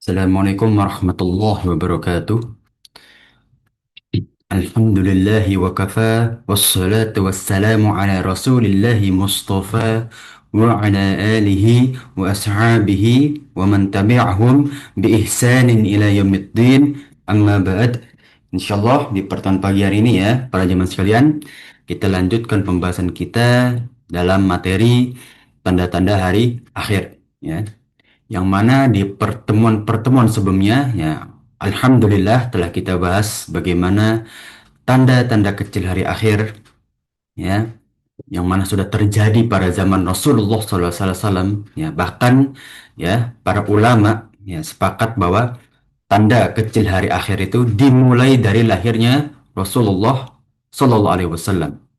Assalamualaikum warahmatullahi wabarakatuh. Alhamdulillahi wa kafa wassalatu wassalamu ala rasulillahi mustafa wa ala alihi wa ashabihi wa man tabi'ahum bi ihsanin ila yaumiddin amma ba'd. Insyaallah di pertemuan pagi hari ini ya para jemaah sekalian, kita lanjutkan pembahasan kita dalam materi tanda-tanda hari akhir ya, yang mana di pertemuan-pertemuan sebelumnya ya, alhamdulillah telah kita bahas bagaimana tanda-tanda kecil hari akhir ya, yang mana sudah terjadi pada zaman Rasulullah SAW ya, bahkan ya para ulama ya sepakat bahwa tanda kecil hari akhir itu dimulai dari lahirnya Rasulullah SAW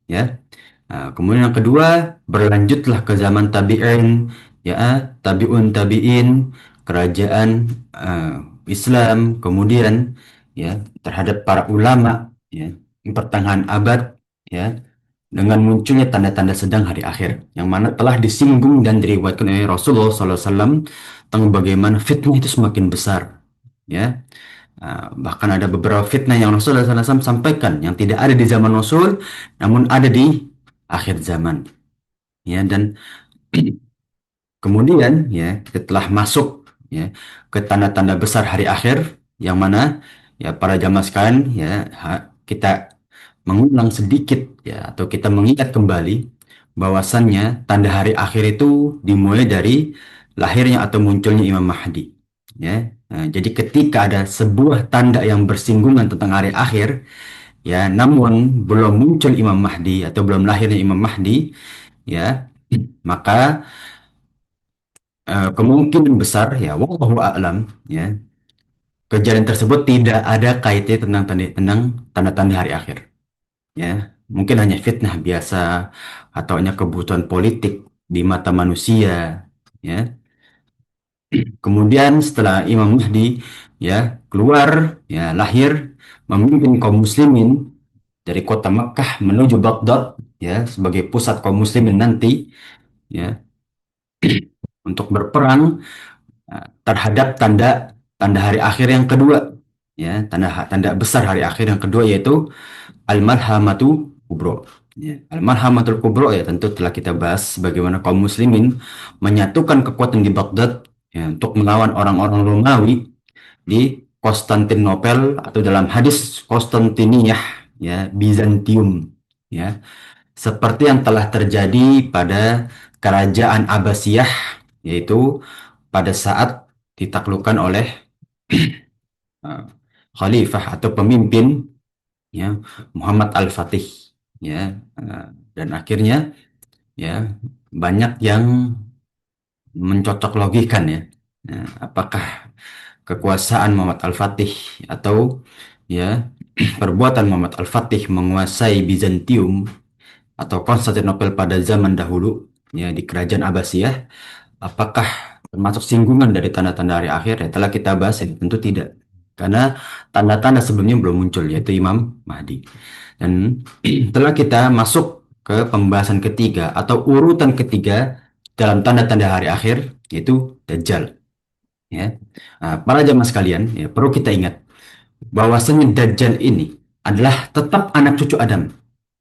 ya. Nah, kemudian yang kedua, berlanjutlah ke zaman tabi'in, ya, tabi'un tabi'in, kerajaan Islam, kemudian ya terhadap para ulama, ya, di pertengahan abad, ya, dengan munculnya tanda-tanda sedang hari akhir, yang mana telah disinggung dan diriwayatkan oleh Rasulullah SAW tentang bagaimana fitnah itu semakin besar, ya. Bahkan ada beberapa fitnah yang Rasulullah SAW sampaikan yang tidak ada di zaman Rasul, namun ada di akhir zaman. Ya, dan kemudian ya kita telah masuk ya ke tanda-tanda besar hari akhir, yang mana ya para jamaah sekalian ya kita mengulang sedikit ya atau kita mengingat kembali bahwasannya tanda hari akhir itu dimulai dari lahirnya atau munculnya Imam Mahdi ya. Nah, jadi ketika ada sebuah tanda yang bersinggungan tentang hari akhir ya, namun belum muncul Imam Mahdi atau belum lahirnya Imam Mahdi ya, maka kemungkinan besar ya, wallahu a'lam ya, kejadian tersebut tidak ada kaitannya tentang tanda-tanda hari akhir ya, mungkin hanya fitnah biasa atau hanya kebutuhan politik di mata manusia ya. Kemudian setelah Imam Mahdi ya keluar ya, lahir, memimpin kaum muslimin dari kota Makkah menuju Baghdad ya sebagai pusat kaum muslimin nanti ya, untuk berperang terhadap tanda tanda hari akhir yang kedua ya, tanda tanda besar hari akhir yang kedua yaitu Al-Malhamatu Kubro ya. Al-Malhamatul Kubro ya tentu telah kita bahas bagaimana kaum muslimin menyatukan kekuatan di Baghdad ya, untuk melawan orang-orang Romawi di Konstantinopel atau dalam hadis Konstantiniyah ya, Bizantium ya, seperti yang telah terjadi pada kerajaan Abbasiyah, yaitu pada saat ditaklukkan oleh uh, khalifah atau pemimpin ya Muhammad Al-Fatih ya. Dan akhirnya ya banyak yang mencocok logikan ya. Nah, apakah kekuasaan Muhammad Al-Fatih atau ya perbuatan Muhammad Al-Fatih menguasai Bizantium atau Konstantinopel pada zaman dahulu ya di kerajaan Abbasiyah, apakah termasuk singgungan dari tanda-tanda hari akhir? Ya telah kita bahas ya, tentu tidak. Karena tanda-tanda sebelumnya belum muncul, yaitu Imam Mahdi. Dan telah kita masuk ke pembahasan ketiga atau urutan ketiga dalam tanda-tanda hari akhir, yaitu Dajjal. Ya. Nah, para jamaah sekalian, ya, perlu kita ingat bahwasanya Dajjal ini adalah tetap anak cucu Adam.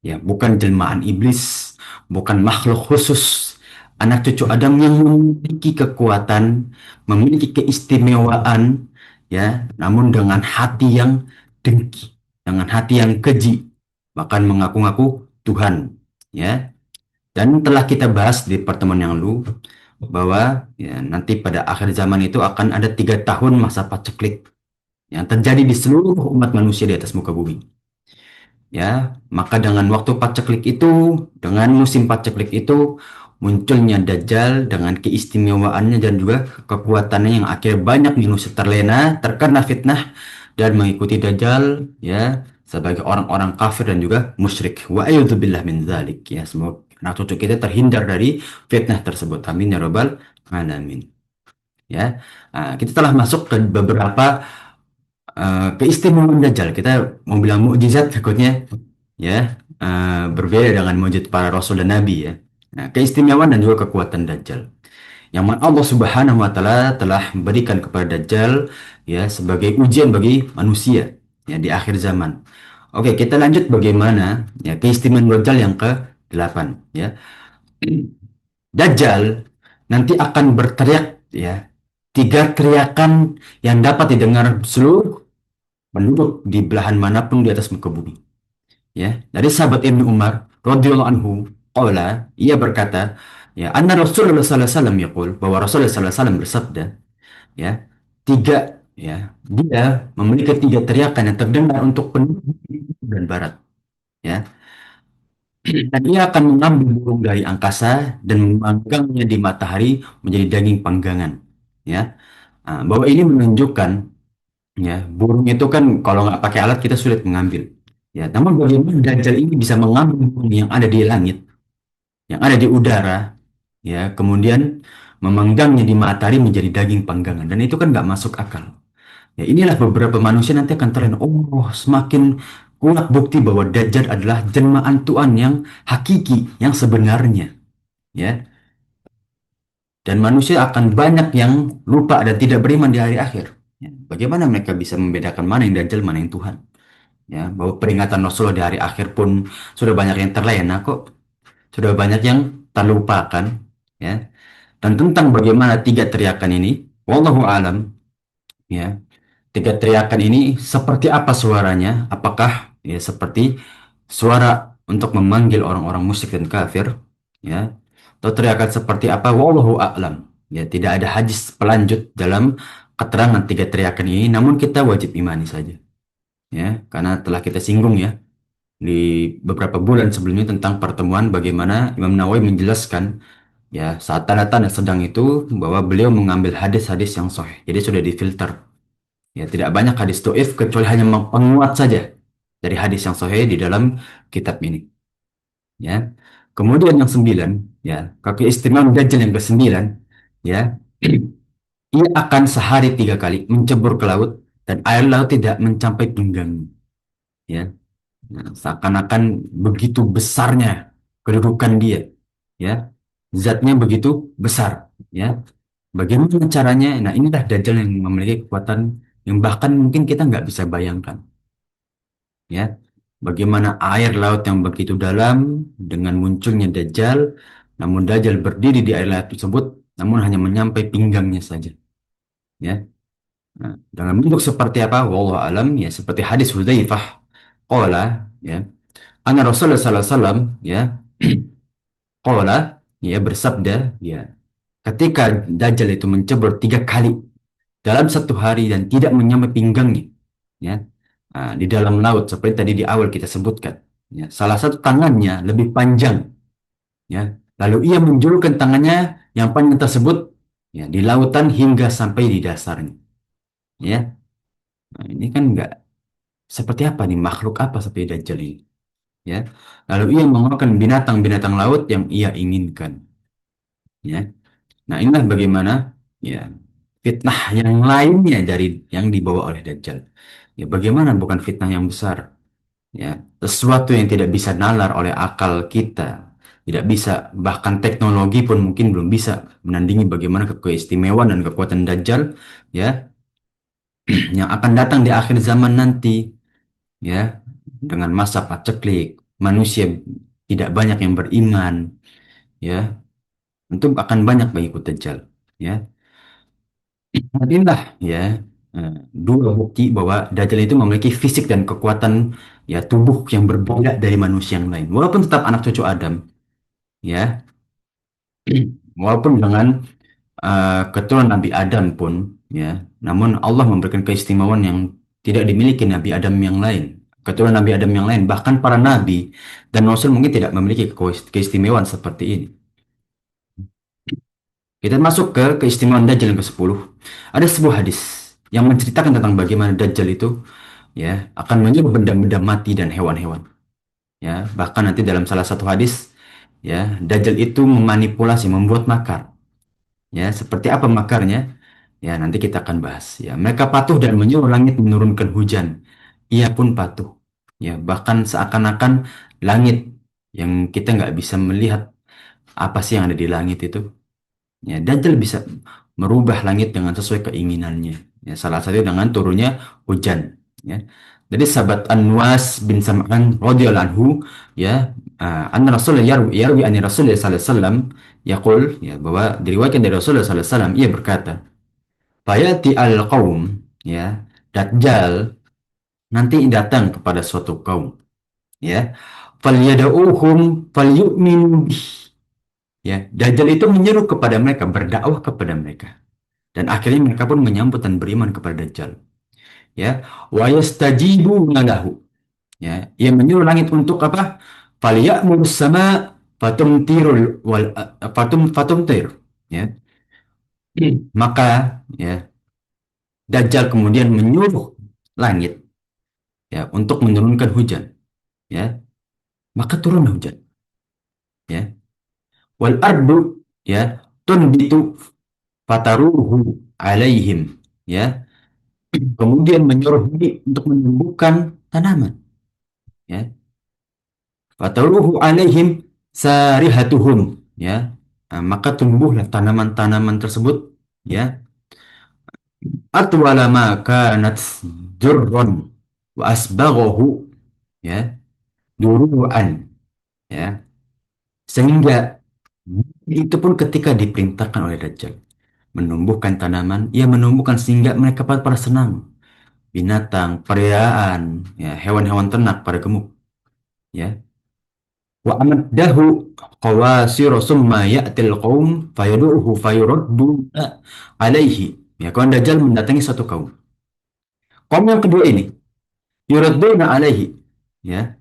Ya, bukan jelmaan iblis, bukan makhluk khusus. Anak cucu Adam yang memiliki kekuatan, memiliki keistimewaan, ya, namun dengan hati yang dengki, dengan hati yang keji, bahkan mengaku-ngaku Tuhan, ya. Dan telah kita bahas di pertemuan yang lalu bahwa ya, nanti pada akhir zaman itu akan ada 3 tahun masa paceklik yang terjadi di seluruh umat manusia di atas muka bumi. Ya, maka dengan waktu paceklik itu, dengan musim paceklik itu, munculnya Dajjal dengan keistimewaannya dan juga kekuatannya yang akhirnya banyak manusia terlena, terkena fitnah dan mengikuti Dajjal ya sebagai orang-orang kafir dan juga musyrik. Wa a'udzubillah min dzalik ya. Semoga anak cucu kita terhindar dari fitnah tersebut. Amin ya rabbal alamin. Ya. Nah, kita telah masuk ke beberapa keistimewaan Dajjal. Kita mau bilang mukjizat takutnya ya berbeda dengan mujizat para rasul dan nabi ya. Nah, keistimewaan dan juga kekuatan Dajjal. yang mana Allah Subhanahu wa taala telah memberikan kepada Dajjal ya sebagai ujian bagi manusia ya di akhir zaman. Oke, kita lanjut bagaimana ya keistimewaan Dajjal yang ke-8 ya. Dajjal nanti akan berteriak ya tiga teriakan yang dapat didengar seluruh penduduk di belahan manapun di atas muka bumi. Ya, dari sahabat Ibnu Umar radhiyallahu anhu, qala, ia berkata, ya, anna Rasulullah sallallahu alaihi wasallam yaqul, bahwa Rasulullah sallallahu alaihi wasallam bersabda, ya, tiga, ya, dia memiliki tiga teriakan yang terdengar untuk penduduk timur dan barat, ya. Dan ia akan mengambil burung dari angkasa dan memanggangnya di matahari menjadi daging panggangan, ya. Nah, bahwa ini menunjukkan ya, burung itu kan kalau nggak pakai alat kita sulit mengambil. Ya, namun bagaimana Dajjal ini bisa mengambil burung yang ada di langit, yang ada di udara, ya, kemudian memanggangnya di matahari menjadi daging panggangan, dan itu kan nggak masuk akal. Ya, inilah beberapa manusia nanti akan terlena. Oh, semakin kuat bukti bahwa Dajjal adalah jelmaan Tuhan yang hakiki, yang sebenarnya. Ya, dan manusia akan banyak yang lupa dan tidak beriman di hari akhir. Ya, bagaimana mereka bisa membedakan mana yang Dajjal, mana yang Tuhan? Ya, bahwa peringatan Rasulullah di hari akhir pun sudah banyak yang terlena kok, sudah banyak yang terlupakan, ya. Dan tentang bagaimana tiga teriakan ini, wallahu alam, ya, tiga teriakan ini seperti apa suaranya? Apakah ya seperti suara untuk memanggil orang-orang musyrik dan kafir, ya, atau teriakan seperti apa? Wallahu a'lam. Ya, tidak ada hadis pelanjut dalam keterangan tiga teriakan ini, namun kita wajib imani saja, ya, karena telah kita singgung ya di beberapa bulan sebelumnya tentang pertemuan bagaimana Imam Nawawi menjelaskan ya saat tanda-tanda sedang itu bahwa beliau mengambil hadis-hadis yang sahih. Jadi sudah difilter. Ya tidak banyak hadis doif kecuali hanya penguat saja dari hadis yang sahih di dalam kitab ini. Ya. Kemudian yang sembilan, ya, keistimewaan Dajjal yang kesembilan, ya, ia akan sehari tiga kali mencebur ke laut dan air laut tidak mencapai pinggang. Ya. Nah, seakan-akan begitu besarnya kedudukan dia, ya, zatnya begitu besar, ya. Bagaimana caranya? Nah, inilah Dajjal yang memiliki kekuatan yang bahkan mungkin kita nggak bisa bayangkan, ya. Bagaimana air laut yang begitu dalam dengan munculnya Dajjal, namun Dajjal berdiri di air laut tersebut, namun hanya menyampai pinggangnya saja, ya. Nah, dalam bentuk seperti apa? Wallahu alam, ya, seperti hadis Hudzaifah, qala, ya. Anna Rasulullah sallallahu alaihi wasallam ya qala ya bersabda ya ketika Dajjal itu mencebur tiga kali dalam satu hari dan tidak menyampai pinggangnya ya di dalam laut seperti tadi di awal kita sebutkan ya salah satu tangannya lebih panjang ya lalu ia menjulurkan tangannya yang panjang tersebut ya di lautan hingga sampai di dasarnya ya. Nah, ini kan enggak seperti apa nih makhluk apa seperti Dajjal ini ya lalu ia mengeluarkan binatang-binatang laut yang ia inginkan ya. Nah, inilah bagaimana ya fitnah yang lainnya dari yang dibawa oleh Dajjal. Ya, bagaimana bukan fitnah yang besar? Ya, sesuatu yang tidak bisa nalar oleh akal kita, tidak bisa bahkan teknologi pun mungkin belum bisa menandingi bagaimana keistimewaan dan kekuatan Dajjal ya yang akan datang di akhir zaman nanti ya dengan masa paceklik, manusia tidak banyak yang beriman ya, tentu akan banyak pengikut Dajjal ya. Inilah ya dua bukti bahwa Dajjal itu memiliki fisik dan kekuatan ya tubuh yang berbeda dari manusia yang lain. Walaupun tetap anak cucu Adam, ya, walaupun dengan keturunan Nabi Adam pun, ya, namun Allah memberikan keistimewaan yang tidak dimiliki Nabi Adam yang lain. Keturunan Nabi Adam yang lain, bahkan para nabi dan rasul mungkin tidak memiliki keistimewaan seperti ini. Kita masuk ke keistimewaan Dajjal yang ke-10. Ada sebuah hadis yang menceritakan tentang bagaimana Dajjal itu ya akan menyuruh benda-benda mati dan hewan-hewan. Ya, bahkan nanti dalam salah satu hadis ya Dajjal itu memanipulasi, membuat makar. Ya, seperti apa makarnya? Ya, nanti kita akan bahas. Ya, mereka patuh dan menyuruh langit menurunkan hujan. Ia pun patuh. Ya, bahkan seakan-akan langit yang kita nggak bisa melihat apa sih yang ada di langit itu. Ya, Dajjal bisa merubah langit dengan sesuai keinginannya. Ya, salah satu dengan turunnya hujan. Ya. Jadi sahabat Anwas bin Sam'an radhiyallahu anhu, ya, an Rasul yarwi an Rasulullah sallallahu alaihi wasallam yaqul, ya, bahwa diriwayatkan dari Rasulullah sallallahu alaihi wasallam ia berkata, "Fayati al-qaum," ya, Dajjal nanti datang kepada suatu kaum, ya. Falyad'uhum falyu'minu bih. Ya, Dajjal itu menyeru kepada mereka, berdakwah kepada mereka. Dan akhirnya mereka pun menyambut dan beriman kepada Dajjal. Ya, wa yastajibuna lahu. Ya, ia menyuruh langit untuk apa? Falyamur sama fatumtirul wal fatumtir. Ya. Maka ya Dajjal kemudian menyuruh langit ya untuk menurunkan hujan. Ya, maka turun hujan. Ya. Wal ardu ya tunbitu fataruhu alaihim. Ya, kemudian menyuruh bumi untuk menumbuhkan tanaman. Ya, fataruhu alaihim sarihatuhum, ya. Nah, maka tumbuhlah tanaman-tanaman tersebut, ya, atwala ma kanat jurron wa asbaghahu, ya, duruan, ya, sehingga itu pun ketika diperintahkan oleh Dajjal menumbuhkan tanaman, ia menumbuhkan sehingga mereka pada senang, binatang, perayaan, ya, hewan-hewan ternak pada gemuk, ya. Wa amaddahu qawasir summa ya'til qaum fayadu'uhu fayuraddu alaihi. Ya, kawan Dajjal mendatangi satu kaum. Kaum yang kedua ini yuradduna alaihi, ya,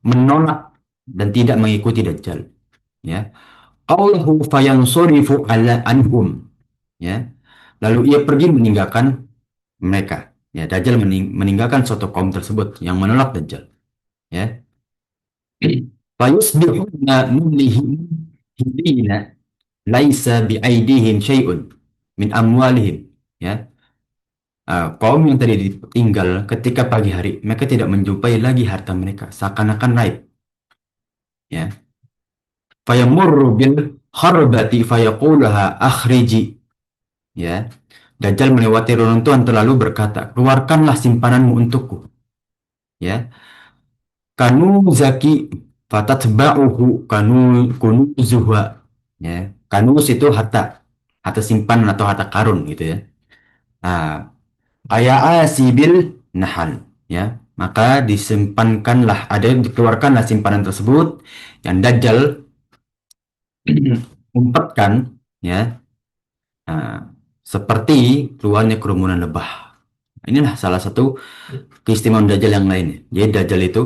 menolak dan tidak mengikuti Dajjal, ya. Qawluhu fayansurifu ala anhum, ya. Lalu ia pergi meninggalkan mereka. Ya, Dajjal meninggalkan suatu kaum tersebut yang menolak Dajjal, ya. Fayusbihuna mulihina laisa biaidihim syai'un min amwalihim, ya. Kaum yang tadi ditinggal ketika pagi hari mereka tidak menjumpai lagi harta mereka seakan-akan raib, ya. Fayamurru bil kharbati fayaqulaha akhriji, ya. Dajjal melewati reruntuhan terlalu berkata, keluarkanlah simpananmu untukku, ya. Kanu zaki fatatba'uhu kanu kunuzuha, ya. Kanus itu harta, harta simpanan atau harta karun gitu, ya. Nah, Aya'a sibil nahal, ya. Maka disimpankanlah, ada yang dikeluarkanlah simpanan tersebut yang Dajjal umpatkan, ya. Nah, seperti keluarnya kerumunan lebah. Inilah salah satu keistimewaan Dajjal yang lainnya. Jadi Dajjal itu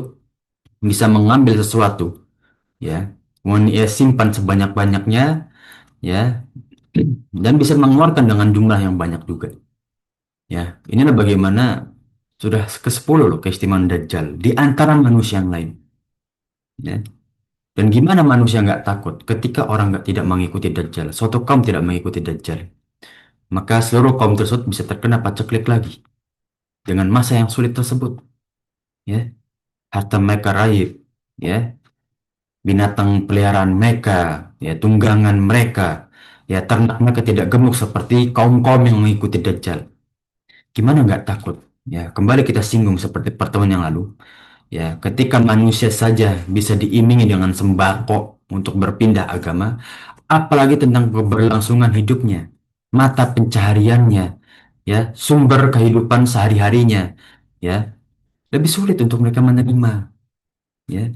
bisa mengambil sesuatu, ya, kemudian ia simpan sebanyak-banyaknya, ya, dan bisa mengeluarkan dengan jumlah yang banyak juga. Ya, inilah bagaimana sudah ke-10 loh keistimewaan Dajjal di antara manusia yang lain. Ya. Dan gimana manusia nggak takut ketika orang nggak tidak mengikuti Dajjal, suatu kaum tidak mengikuti Dajjal, maka seluruh kaum tersebut bisa terkena paceklik lagi dengan masa yang sulit tersebut. Ya, harta mereka raib, ya, binatang peliharaan mereka, ya, tunggangan mereka, ya, ternak mereka tidak gemuk seperti kaum-kaum yang mengikuti Dajjal. Gimana nggak takut? Ya, kembali kita singgung seperti pertemuan yang lalu. Ya, ketika manusia saja bisa diimingi dengan sembako untuk berpindah agama, apalagi tentang keberlangsungan hidupnya, mata pencahariannya, ya, sumber kehidupan sehari-harinya, ya, lebih sulit untuk mereka menerima, ya.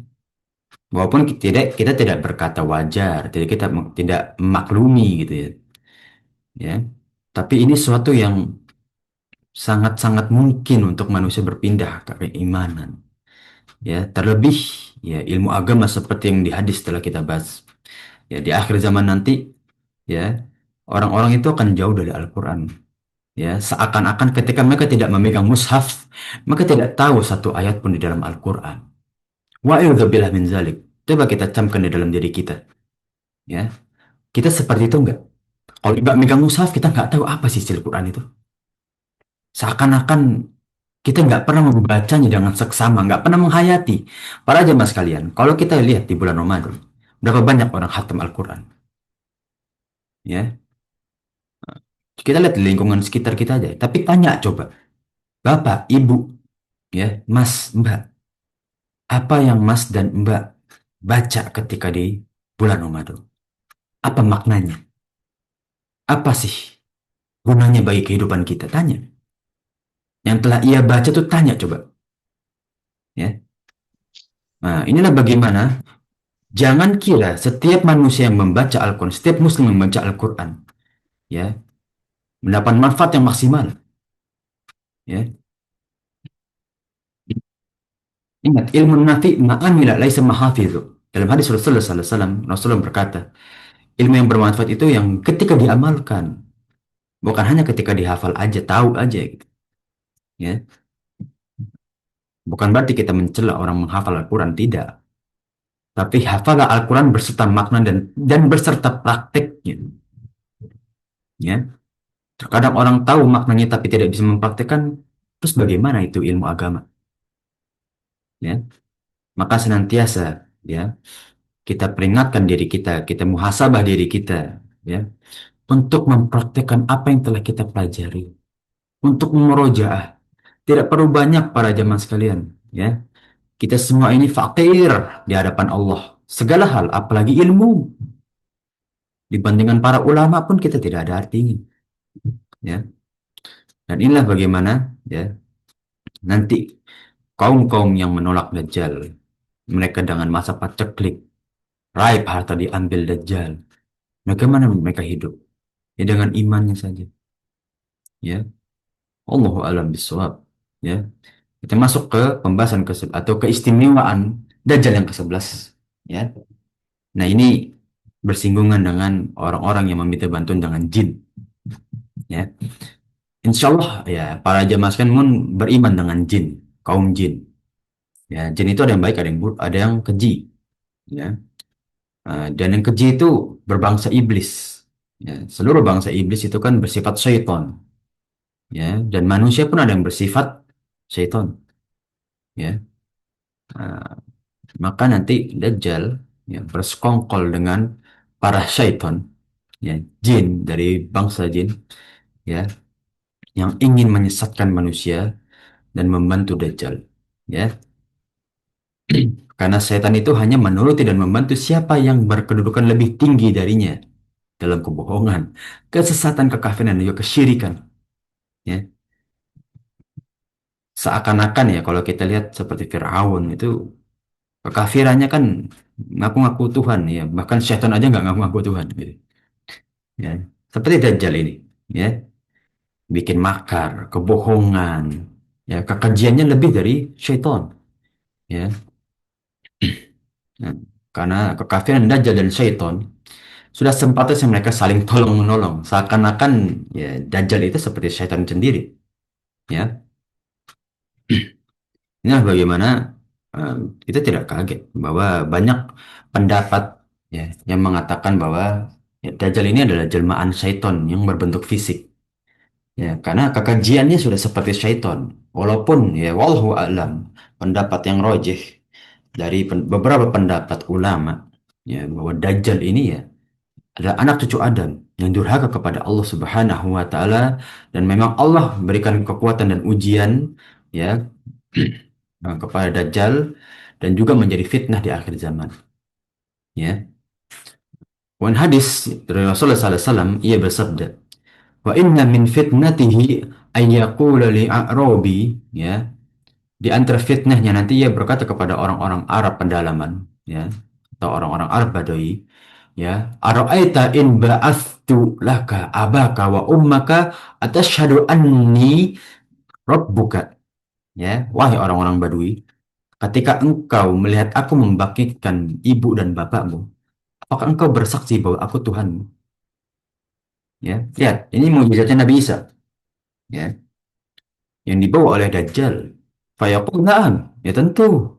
Walaupun kita tidak berkata wajar, tidak kita tidak memaklumi gitu, ya, ya. Tapi ini suatu yang sangat-sangat mungkin untuk manusia berpindah ke keimanan. Ya, terlebih ya ilmu agama seperti yang di hadis telah kita bahas. Ya, di akhir zaman nanti, ya, orang-orang itu akan jauh dari Al-Quran. Ya, seakan-akan ketika mereka tidak memegang mushaf, mereka tidak tahu satu ayat pun di dalam Al-Quran. Wa'idzubillah min zalik. Coba kita camkan di dalam diri kita. Ya, kita seperti itu enggak? Kalau nggak megang mushaf, kita nggak tahu apa sih isi Al-Quran itu. Seakan-akan kita nggak pernah membacanya dengan seksama, nggak pernah menghayati. Para jemaah sekalian, kalau kita lihat di bulan Ramadan, berapa banyak orang khatam Al-Quran, ya? Kita lihat di lingkungan sekitar kita aja. Tapi tanya coba, bapak, ibu, ya, mas, mbak, apa yang mas dan mbak baca ketika di bulan Ramadan? Apa maknanya? Apa sih gunanya bagi kehidupan kita? Tanya. Yang telah ia baca tuh tanya coba. Ya. Nah, inilah bagaimana jangan kira setiap manusia yang membaca Al-Quran, setiap muslim yang membaca Al-Quran, ya, mendapat manfaat yang maksimal. Ya. Ingat, ilmu nafi ma'amila laisa mahafidhu. Dalam hadis Rasulullah SAW, Rasulullah berkata, ilmu yang bermanfaat itu yang ketika diamalkan, bukan hanya ketika dihafal aja, tahu aja gitu. Ya. Bukan berarti kita mencela orang menghafal Al-Quran, tidak. Tapi hafalah Al-Quran berserta makna dan berserta prakteknya. Ya. Terkadang orang tahu maknanya tapi tidak bisa mempraktekkan, terus bagaimana itu ilmu agama? Ya. Maka senantiasa ya kita peringatkan diri kita, kita muhasabah diri kita, ya, untuk mempraktekkan apa yang telah kita pelajari, untuk memurojaah. Tidak perlu banyak para jamaah sekalian, ya. Kita semua ini fakir di hadapan Allah. Segala hal, apalagi ilmu. Dibandingkan para ulama pun kita tidak ada artinya, ya. Dan inilah bagaimana, ya, nanti kaum-kaum yang menolak Dajjal, mereka dengan masa paceklik, raib harta diambil Dajjal. Bagaimana mereka hidup? Ya dengan imannya saja, ya. Allahu alam bisawab, ya. Kita masuk ke pembahasan ke atau keistimewaan Dajjal yang ke-11, ya. Nah, ini bersinggungan dengan orang-orang yang meminta bantuan dengan jin, ya. Insya Allah ya para jamaah sekalian pun beriman dengan jin, kaum jin. Ya, jin itu ada yang baik, ada yang buruk, ada yang keji, ya. Dan yang keji itu berbangsa iblis. Ya, seluruh bangsa iblis itu kan bersifat syaiton, ya. Dan manusia pun ada yang bersifat syaiton, ya. Nah, maka nanti Dajjal ya bersekongkol dengan para syaiton, ya, jin dari bangsa jin, ya, yang ingin menyesatkan manusia dan membantu Dajjal, ya. Karena setan itu hanya menuruti dan membantu siapa yang berkedudukan lebih tinggi darinya dalam kebohongan, kesesatan, kekafiran, dan juga kesyirikan. Ya. Seakan-akan ya kalau kita lihat seperti Fir'aun itu kekafirannya kan ngaku-ngaku Tuhan ya, bahkan setan aja nggak ngaku-ngaku Tuhan gitu. Ya. Seperti Dajjal ini, ya, bikin makar, kebohongan, ya, kekejiannya lebih dari syaitan, ya. Nah, karena kekafiran Dajjal dan syaitan sudah sepatutnya mereka saling tolong menolong, seakan-akan ya Dajjal itu seperti syaitan sendiri, ya. Inilah bagaimana kita tidak kaget bahwa banyak pendapat ya yang mengatakan bahwa ya, Dajjal ini adalah jelmaan syaitan yang berbentuk fisik. Ya, karena kekejiannya sudah seperti syaitan. Walaupun ya wallahu a'lam pendapat yang rojih dari beberapa pendapat ulama ya bahwa Dajjal ini ya adalah anak cucu Adam yang durhaka kepada Allah Subhanahu wa taala, dan memang Allah berikan kekuatan dan ujian ya kepada Dajjal dan juga menjadi fitnah di akhir zaman, ya. Wan hadis dari Rasulullah SAW, ia bersabda, wa inna min fitnatihi ayyakula li'a'robi, ya, di antara fitnahnya nanti ia berkata kepada orang-orang Arab pedalaman, ya, atau orang-orang Arab Badui, ya, ara'aita in ba'athtu laka abaka wa ummaka atashhadu anni rabbuka, ya, wahai orang-orang Badui, ketika engkau melihat aku membangkitkan ibu dan bapakmu, apakah engkau bersaksi bahwa aku Tuhanmu? Ya, lihat, ini mukjizatnya Nabi Isa, ya, yang dibawa oleh Dajjal. Fayaqul na'am, ya tentu.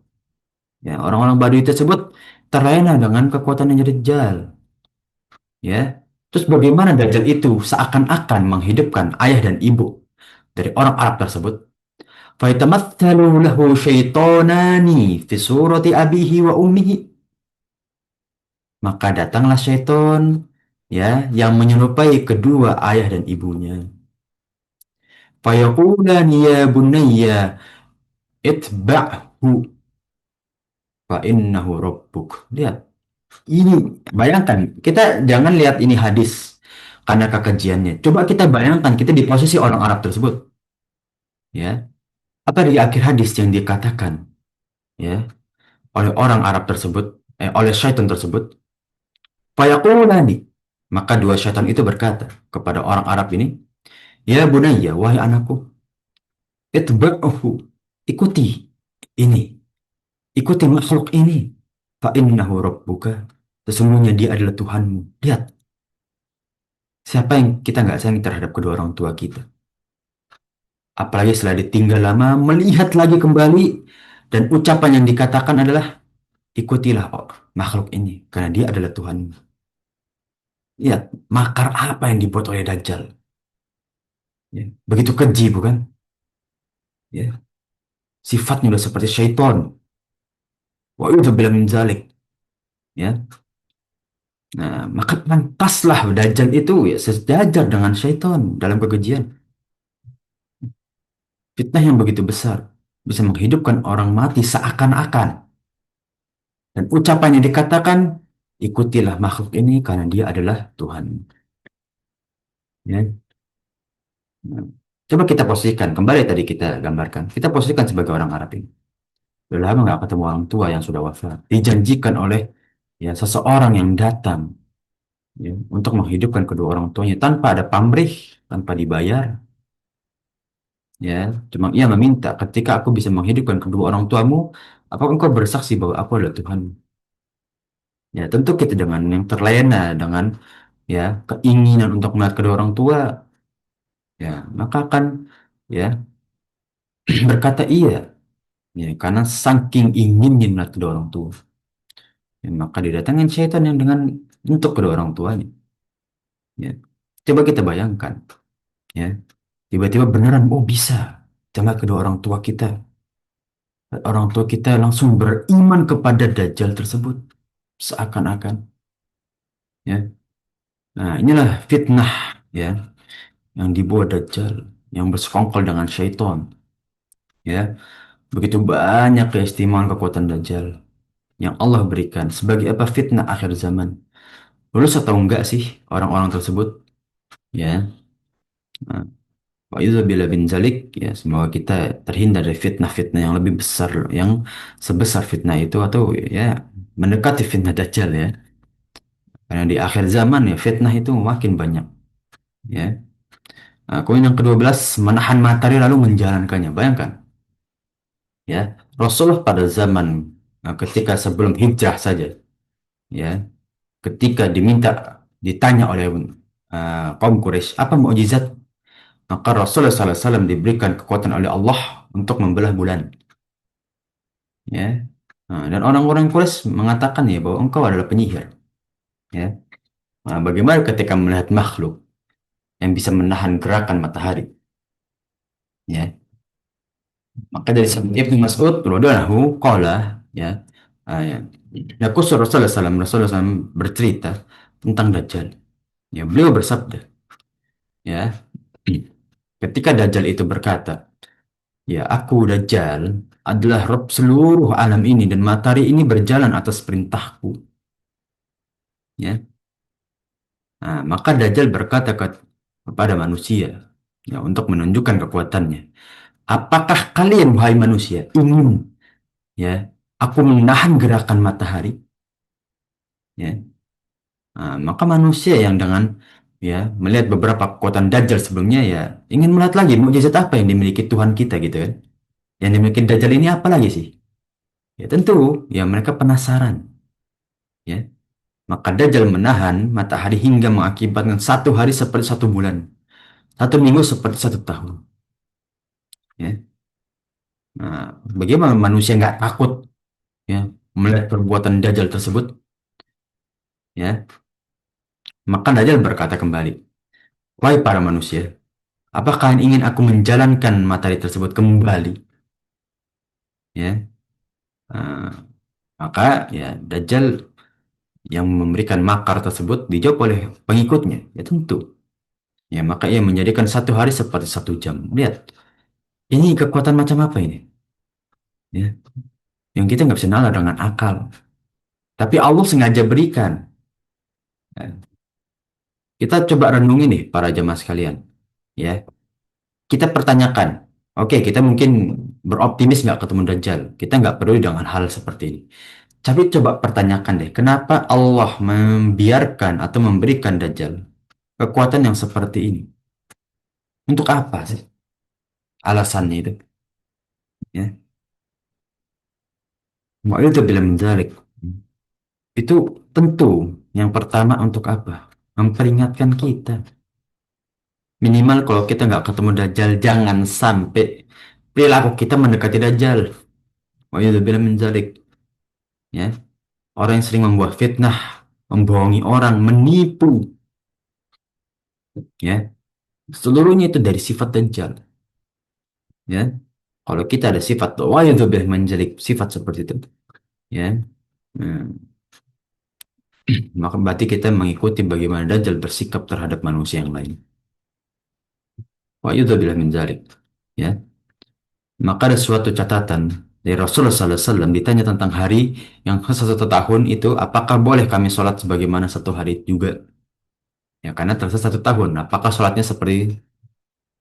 Ya, orang-orang Baduy tersebut terlena dengan kekuatan Dajjal, ya. Terus bagaimana Dajjal itu seakan-akan menghidupkan ayah dan ibu dari orang Arab tersebut? Faitamatsalu lahu syaitonani fi surati abihi wa ummihi. Maka datanglah syaitan ya, yang menyerupai kedua ayah dan ibunya. Fayaqulani ya bunayya itba'hu fa innahu rabbuk. Lihat, ini bayangkan, kita jangan lihat ini hadis karena kekejiannya. Coba kita bayangkan kita di posisi orang Arab tersebut, ya. Apa di akhir hadis yang dikatakan, ya, oleh orang Arab tersebut, oleh syaitan tersebut, fayaqulani. Maka dua syaitan itu berkata kepada orang Arab ini, ya bunayya, wahai anakku, itba'uhu, ikuti ini, ikuti makhluk ini. Fa innahu rabbuka. Sesungguhnya dia adalah Tuhanmu. Lihat, siapa yang kita nggak sayang terhadap kedua orang tua kita? Apalagi setelah ditinggal lama, melihat lagi kembali, dan ucapan yang dikatakan adalah, ikutilah makhluk ini, karena dia adalah Tuhanmu. Lihat, makar apa yang dibuat oleh Dajjal. Ya, begitu keji, bukan? Ya, sifatnya udah seperti syaitan. Wa bilang min zalik. Ya, nah, maka pantaslah Dajjal itu ya sejajar dengan syaitan dalam kekejian. Fitnah yang begitu besar bisa menghidupkan orang mati seakan-akan. Dan ucapan yang dikatakan, ikutilah makhluk ini karena dia adalah Tuhan. Ya. Nah, coba kita posisikan, kembali tadi kita gambarkan. Kita posisikan sebagai orang Arab ini. Sudah lama nggak ketemu orang tua yang sudah wafat. Dijanjikan oleh ya seseorang yang datang ya, untuk menghidupkan kedua orang tuanya tanpa ada pamrih, tanpa dibayar. Ya, cuma ia meminta, ketika aku bisa menghidupkan kedua orang tuamu, apakah engkau bersaksi bahwa aku adalah Tuhan? Ya, tentu kita dengan yang terlena, dengan ya keinginan untuk melihat kedua orang tua, ya maka akan ya berkata iya, ya karena saking inginnya melihat kedua orang tua, ya, maka didatangkan syaitan yang dengan untuk kedua orang tuanya. Ya, coba kita bayangkan, ya tiba-tiba beneran, oh bisa, sama kedua orang tua kita, orang tua kita langsung beriman kepada Dajjal tersebut, seakan-akan, ya. Nah, inilah fitnah, ya, yang dibuat Dajjal, yang bersekongkol dengan syaitan, ya. Begitu banyak keistimewaan kekuatan Dajjal yang Allah berikan sebagai apa fitnah akhir zaman. Lulus atau enggak sih orang-orang tersebut? Ya, nah, wa'idzubillah bin zalik, ya semoga kita terhindar dari fitnah-fitnah yang lebih besar, yang sebesar fitnah itu atau ya mendekati fitnah Dajjal ya. Karena di akhir zaman ya fitnah itu makin banyak. Ya. Nah, kemudian yang ke-12, menahan materi lalu menjalankannya. Bayangkan, ya Rasulullah pada zaman ketika sebelum hijrah saja, ya ketika ditanya oleh kaum Quraisy apa mukjizat, maka Rasulullah SAW diberikan kekuatan oleh Allah untuk membelah bulan, ya. Nah, dan orang-orang Quraisy mengatakan ya bahwa engkau adalah penyihir, ya. Nah, bagaimana ketika melihat makhluk yang bisa menahan gerakan matahari, ya. Maka dari sahabat Ibnu Mas'ud radhiyallahu qala, ya, ya, Yakusur Rasulullah SAW, Rasulullah SAW bercerita tentang Dajjal. Ya, beliau bersabda, ya, ketika Dajjal itu berkata, ya, aku Dajjal adalah Rabb seluruh alam ini dan matahari ini berjalan atas perintahku. Ya, nah, maka Dajjal berkata kepada manusia, ya, untuk menunjukkan kekuatannya. Apakah kalian, wahai manusia, ingin ya aku menahan gerakan matahari? Ya, nah, maka manusia yang dengan ya melihat beberapa kekuatan Dajjal sebelumnya ya ingin melihat lagi mukjizat apa yang dimiliki Tuhan kita gitu kan. Yang dimiliki Dajjal ini apa lagi sih? Ya tentu ya mereka penasaran, ya. Maka Dajjal menahan matahari hingga mengakibatkan satu hari seperti satu bulan, satu minggu seperti satu tahun. Ya. Nah, bagaimana manusia nggak takut ya melihat perbuatan Dajjal tersebut? Ya, maka Dajjal berkata kembali, wahai para manusia, apakah kalian ingin aku menjalankan matahari tersebut kembali? Ya, Nah, maka ya Dajjal yang memberikan makar tersebut dijawab oleh pengikutnya, ya tentu. Ya, maka ia menjadikan satu hari seperti 1 jam. Lihat, ini kekuatan macam apa ini? Ya, yang kita nggak bisa nalar dengan akal. Tapi Allah sengaja berikan. Ya, kita coba renungi nih para jemaah sekalian. Ya, kita pertanyakan. Oke, kita mungkin beroptimis nggak ketemu Dajjal. Kita nggak peduli dengan hal seperti ini. Tapi coba pertanyakan deh, kenapa Allah membiarkan atau memberikan Dajjal kekuatan yang seperti ini? Untuk apa sih alasannya itu? Ya, itu bilang menjalik. Itu tentu yang pertama untuk apa? Memperingatkan kita. Minimal kalau kita nggak ketemu Dajjal, jangan sampai perilaku kita mendekati Dajjal. Itu bilang menjalik. Ya, orang yang sering membuat fitnah, membohongi orang, menipu, ya, seluruhnya itu dari sifat Dajjal. Ya, kalau kita ada sifat, wah itu bilang menjalik sifat seperti itu. Ya, hmm, maka berarti kita mengikuti bagaimana Dajjal bersikap terhadap manusia yang lain. Wah itu bilang menjalik. Ya, maka ada suatu catatan dari Rasulullah SAW ditanya tentang hari yang ke 1 tahun itu, apakah boleh kami sholat sebagaimana 1 hari juga? Ya, karena terasa 1 tahun. Apakah sholatnya seperti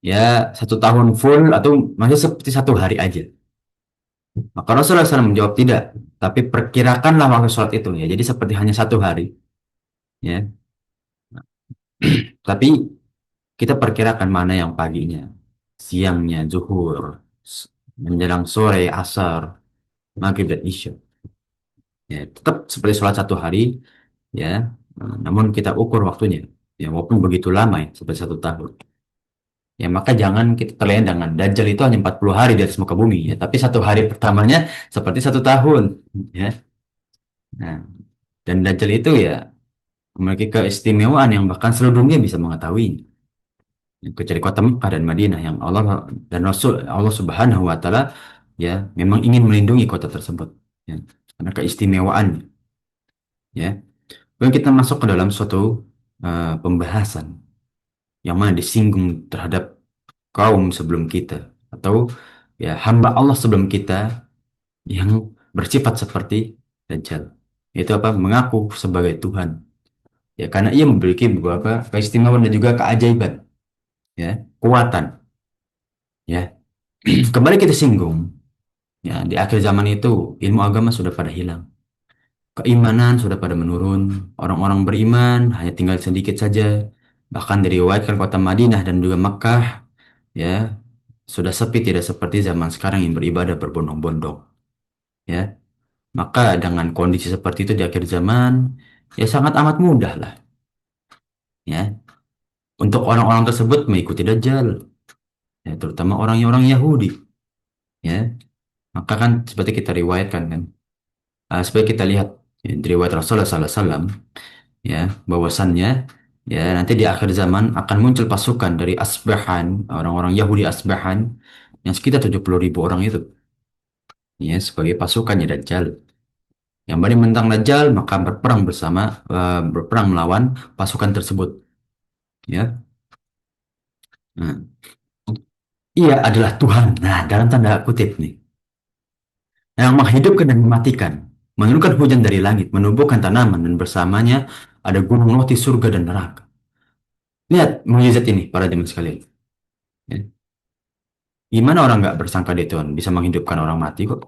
ya 1 tahun full atau masih seperti 1 hari aja? Maka Rasulullah SAW menjawab tidak. Tapi perkirakanlah waktu sholat itu ya. Jadi seperti hanya 1 hari. Ya. Tapi kita perkirakan mana yang paginya, siangnya, zuhur, menjelang sore, asar, maghrib dan isya. Ya, tetap seperti sholat 1 hari, ya. Namun kita ukur waktunya, ya walaupun begitu lama ya, seperti 1 tahun. Ya maka jangan kita terlena dengan Dajjal itu hanya 40 hari di atas muka bumi, ya. Tapi 1 hari pertamanya seperti 1 tahun, ya. Nah, dan Dajjal itu ya memiliki keistimewaan yang bahkan seluruh dunia bisa mengetahui. Kecuali kota Mekah dan Madinah yang Allah dan Rasul Allah Subhanahu wa taala ya memang ingin melindungi kota tersebut, ya. Karena keistimewaannya, ya. Kemudian kita masuk ke dalam suatu pembahasan yang mana disinggung terhadap kaum sebelum kita atau ya hamba Allah sebelum kita yang bersifat seperti Dajjal. Itu apa? Mengaku sebagai Tuhan. Ya karena ia memiliki beberapa keistimewaan dan juga keajaiban, ya, kekuatan, ya. Kembali kita singgung, ya, di akhir zaman itu ilmu agama sudah pada hilang. Keimanan sudah pada menurun. Orang-orang beriman hanya tinggal sedikit saja. Bahkan diriwayatkan kota Madinah dan juga Makkah, ya, sudah sepi tidak seperti zaman sekarang yang beribadah berbondong-bondong. Ya, maka dengan kondisi seperti itu di akhir zaman, ya sangat amat mudah lah. Ya, untuk orang-orang tersebut mengikuti Dajjal. Ya, terutama orang-orang Yahudi. Ya, maka kan seperti kita riwayatkan kan. Seperti kita lihat ya, di riwayat Rasulullah SAW, ya bahwasannya ya nanti di akhir zaman akan muncul pasukan dari Asbahan, orang-orang Yahudi Asbahan yang sekitar 70.000 orang itu, ya sebagai pasukannya Dajjal yang berani menentang Dajjal maka berperang bersama, berperang melawan pasukan tersebut, ya. Nah, ia adalah Tuhan, nah dalam tanda kutip nih, yang menghidupkan dan mematikan, menurunkan hujan dari langit, menumbuhkan tanaman dan bersamanya ada gunung roti surga dan neraka. Lihat mukjizat ini para jemaah sekalian, ya. Gimana orang nggak bersangka dia Tuhan bisa menghidupkan orang mati kok,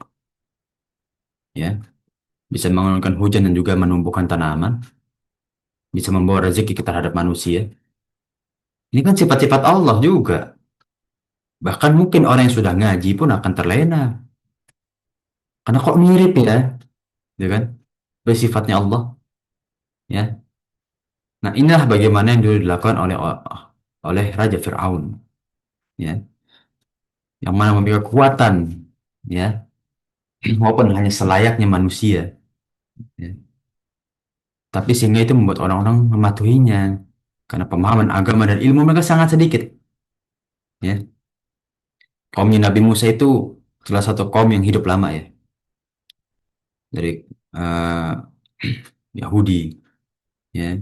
ya, bisa menurunkan hujan dan juga menumbuhkan tanaman, bisa membawa rezeki kita terhadap manusia. Ini kan sifat-sifat Allah juga. Bahkan mungkin orang yang sudah ngaji pun akan terlena. Karena kok mirip ya kan? Dari sifatnya Allah, ya. Nah, inilah bagaimana yang dulu dilakukan oleh Raja Fir'aun, ya, yang mana memiliki kekuatan, ya, walaupun hanya selayaknya manusia, ya. Tapi sehingga itu membuat orang-orang mematuhinya karena pemahaman agama dan ilmu mereka sangat sedikit, ya. Kaumnya Nabi Musa itu salah satu kaum yang hidup lama ya dari eh, Yahudi, ya.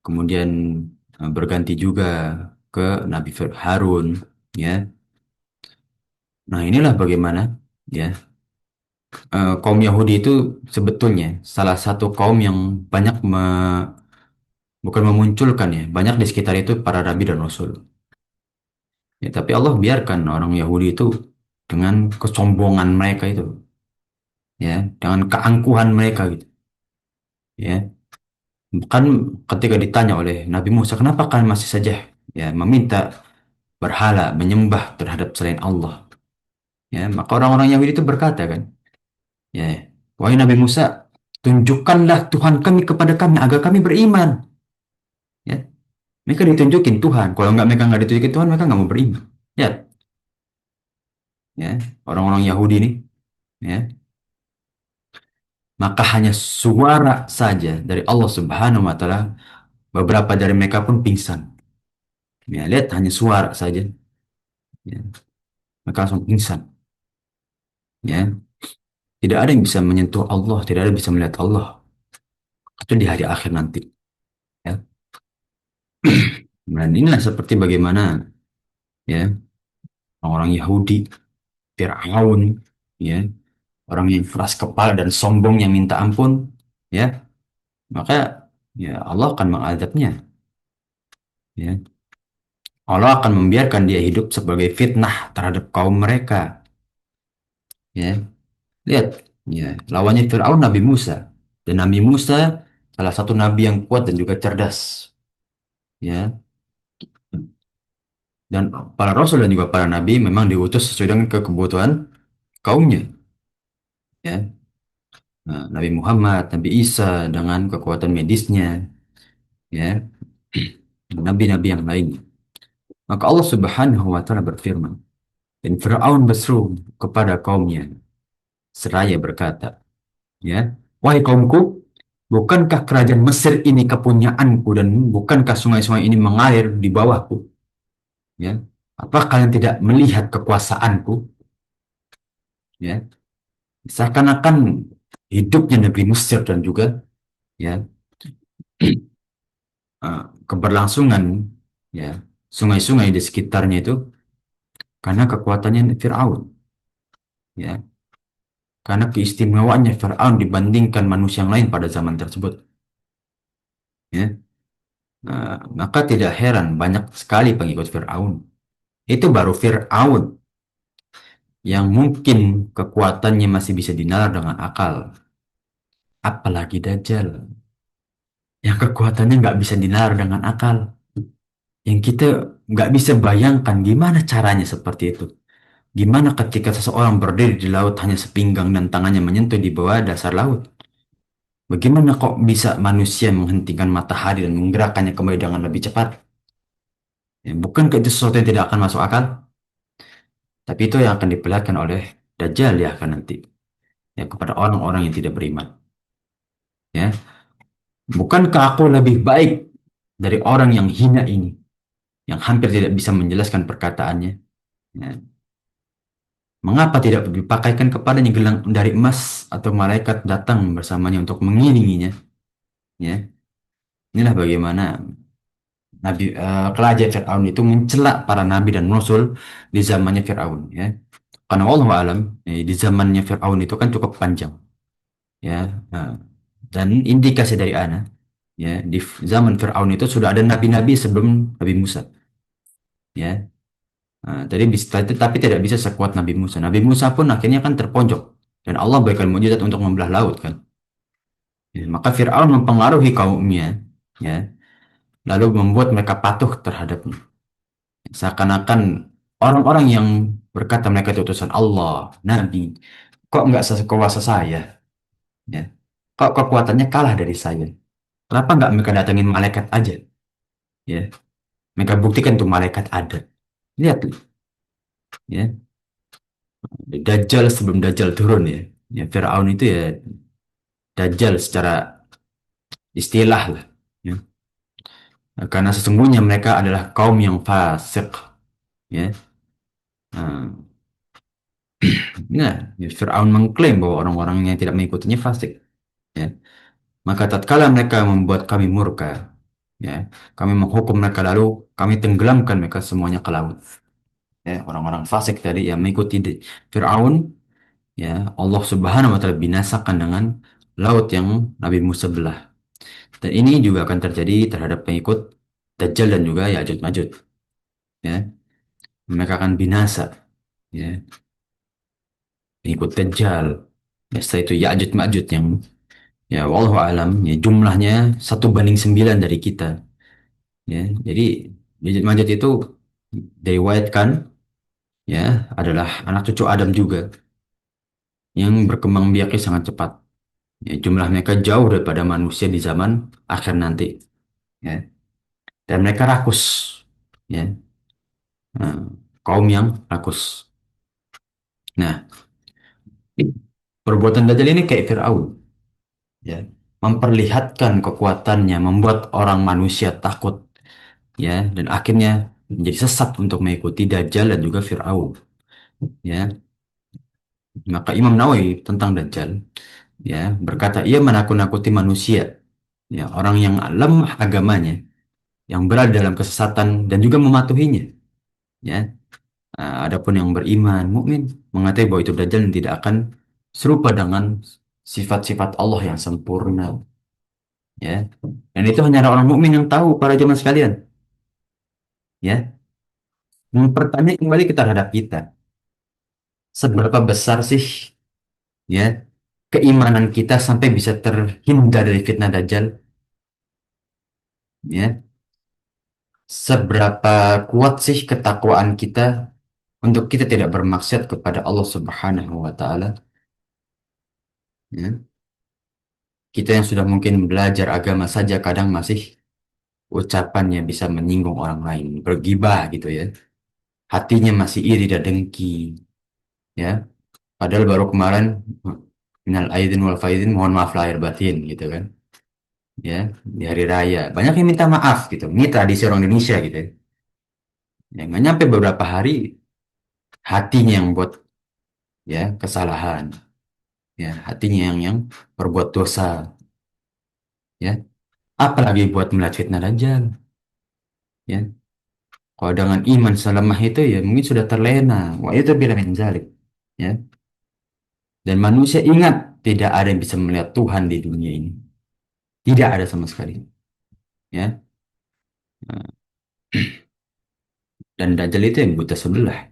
Kemudian berganti juga ke Nabi Harun, ya. Nah, inilah bagaimana, ya, kaum Yahudi itu sebetulnya salah satu kaum yang banyak bukan memunculkan, ya, banyak di sekitar itu para nabi dan rasul. Ya, tapi Allah biarkan orang Yahudi itu dengan kesombongan mereka itu, ya, dengan keangkuhan mereka gitu, ya. Kan ketika ditanya oleh Nabi Musa, kenapa kalian masih saja, ya, meminta berhala, menyembah terhadap selain Allah? Ya, maka orang-orang Yahudi itu berkata kan, ya, wahai Nabi Musa, tunjukkanlah Tuhan kami kepada kami agar kami beriman. Ya, mereka ditunjukin Tuhan. Kalau mereka nggak ditunjukin Tuhan, mereka nggak mau beriman. Ya, ya, orang-orang Yahudi ini, ya, maka hanya suara saja dari Allah Subhanahu Wa Taala, beberapa dari mereka pun pingsan. Ya, lihat hanya suara saja, ya, mereka langsung pingsan. Ya, tidak ada yang bisa menyentuh Allah, tidak ada yang bisa melihat Allah. Itu di hari akhir nanti. Ya. Dan inilah seperti bagaimana, ya, orang-orang Yahudi, Fir'aun, ya, orang yang keras kepala dan sombong yang minta ampun, ya, maka, ya, Allah akan mengadabnya, ya. Allah akan membiarkan dia hidup sebagai fitnah terhadap kaum mereka, ya. Lihat, ya, lawannya Fir'aun Nabi Musa, dan Nabi Musa salah satu nabi yang kuat dan juga cerdas, ya. Dan para rasul dan juga para nabi memang diutus sesuai dengan kebutuhan kaumnya, ya. Nah, Nabi Muhammad, Nabi Isa dengan kekuatan medisnya, ya, nabi-nabi yang lainnya. Maka Allah Subhanahu wa taala berfirman, dan Firaun berseru kepada kaumnya seraya berkata, ya, wahai kaumku, bukankah kerajaan Mesir ini kepunyaanku dan bukankah sungai-sungai ini mengalir di bawahku? Ya, apa kalian tidak melihat kekuasaanku? Ya, seakan-akan hidupnya negeri Mesir dan juga, ya, keberlangsungan, ya, sungai-sungai di sekitarnya itu karena kekuatannya Fir'aun, ya, karena keistimewaannya Fir'aun dibandingkan manusia yang lain pada zaman tersebut, ya. Maka tidak heran banyak sekali pengikut Fir'aun. Itu baru Fir'aun yang mungkin kekuatannya masih bisa dinalar dengan akal, apalagi Dajjal yang kekuatannya nggak bisa dinalar dengan akal, yang kita nggak bisa bayangkan gimana caranya seperti itu. Gimana ketika seseorang berdiri di laut hanya sepinggang dan tangannya menyentuh di bawah dasar laut? Bagaimana kok bisa manusia menghentikan matahari dan menggerakkannya kembali dengan lebih cepat? Ya, bukankah itu sesuatu yang tidak akan masuk akal? Tapi itu yang akan diperlihatkan oleh Dajjal, ya, kan nanti, ya, kepada orang-orang yang tidak beriman. Ya, bukankah aku lebih baik dari orang yang hina ini, yang hampir tidak bisa menjelaskan perkataannya? Ya, mengapa tidak dipakaikan kepadanya gelang dari emas atau malaikat datang bersamanya untuk mengiringinya? Ya, inilah bagaimana kerajaan Fir'aun itu mencela para nabi dan rasul di zamannya Fir'aun, ya. Karena Allah alam, di zamannya Fir'aun itu kan cukup panjang, ya. Nah, dan indikasi dari ana, ya, di zaman Fir'aun itu sudah ada nabi-nabi sebelum Nabi Musa, ya. Nah, jadi bisa, tapi tidak bisa sekuat Nabi Musa. Nabi Musa pun akhirnya kan terpojok dan Allah berikan mujizat untuk membelah laut kan. Ya, maka Fir'aun mempengaruhi kaumnya, ya, lalu membuat mereka patuh terhadapnya. Seakan-akan orang-orang yang berkata mereka itu utusan Allah, Nabi, kok nggak sekuasa saya? Ya. Kok kekuatannya kalah dari saya? Kenapa nggak mereka datengin malaikat aja? Ya. Mereka buktikan tuh malaikat ada. Lihat, ya. Dajjal sebelum Dajjal turun, ya. Ya, Fir'aun itu ya Dajjal secara istilah lah. Ya. Karena sesungguhnya mereka adalah kaum yang fasik. Ya. Nah, ya, Fir'aun mengklaim bahwa orang-orang yang tidak mengikutinya fasik. Ya. Maka tatkala mereka membuat kami murka, ya, kami menghukum mereka lalu kami tenggelamkan mereka semuanya ke laut. Ya, orang-orang fasik tadi yang mengikuti Fir'aun, ya, Allah Subhanahu wa taala binasakan dengan laut yang Nabi Musa belah. Dan ini juga akan terjadi terhadap pengikut Dajjal dan juga Ya'juj Ma'juj, ya. Mereka akan binasa, ya, pengikut Dajjal. Ya, setelah itu Ya'juj Ma'juj yang, ya, wallahu alam, ya, jumlahnya 1 banding 9 dari kita, ya. Jadi Ya'juj Ma'juj itu diriwayatkan, ya, adalah anak cucu Adam juga yang berkembang biaknya sangat cepat. Ya, jumlah mereka jauh daripada manusia di zaman akhir nanti, ya. Dan mereka rakus, ya. Nah, kaum yang rakus. Nah, perbuatan Dajjal ini kayak Fir'aun, ya. Memperlihatkan kekuatannya, membuat orang manusia takut, ya, dan akhirnya menjadi sesat untuk mengikuti Dajjal dan juga Fir'aun, ya. Maka Imam Nawawi tentang Dajjal, ya, berkata ia menakut-nakuti manusia, ya, orang yang lemah agamanya, yang berada dalam kesesatan dan juga mematuhinya, ya. Nah, adapun yang beriman, mukmin, mengatakan bahwa itu Dajjal yang tidak akan serupa dengan sifat-sifat Allah yang sempurna, ya. Dan itu hanya orang mukmin yang tahu, para jemaah sekalian, ya. Pertanyaan kembali kita terhadap kita, seberapa besar sih, ya, keimanan kita sampai bisa terhindar dari fitnah Dajjal, ya. Seberapa kuat sih ketakwaan kita untuk kita tidak bermaksiat kepada Allah Subhanahu wa taala, ya. Kita yang sudah mungkin belajar agama saja kadang masih ucapannya bisa menyinggung orang lain, bergibah gitu, ya. Hatinya masih iri dan dengki, ya. Padahal baru kemarin minal aidin wal faizin, mohon maaf lahir batin gitu kan. Ya, di hari raya. Banyak yang minta maaf gitu. Ini tradisi orang Indonesia gitu, ya. Ya, nggak nyampe beberapa hari hatinya yang buat, ya, kesalahan, ya, hatinya yang berbuat dosa, ya. Apalagi buat melihat fitnah Dajjal, ya. Kalau dengan iman selemah itu ya mungkin sudah terlena. Wah, itu bila min zalik, ya. Dan manusia ingat tidak ada yang bisa melihat Tuhan di dunia ini. Tidak ada sama sekali, ya. Nah, dan Dajjal itu yang buta sebelah.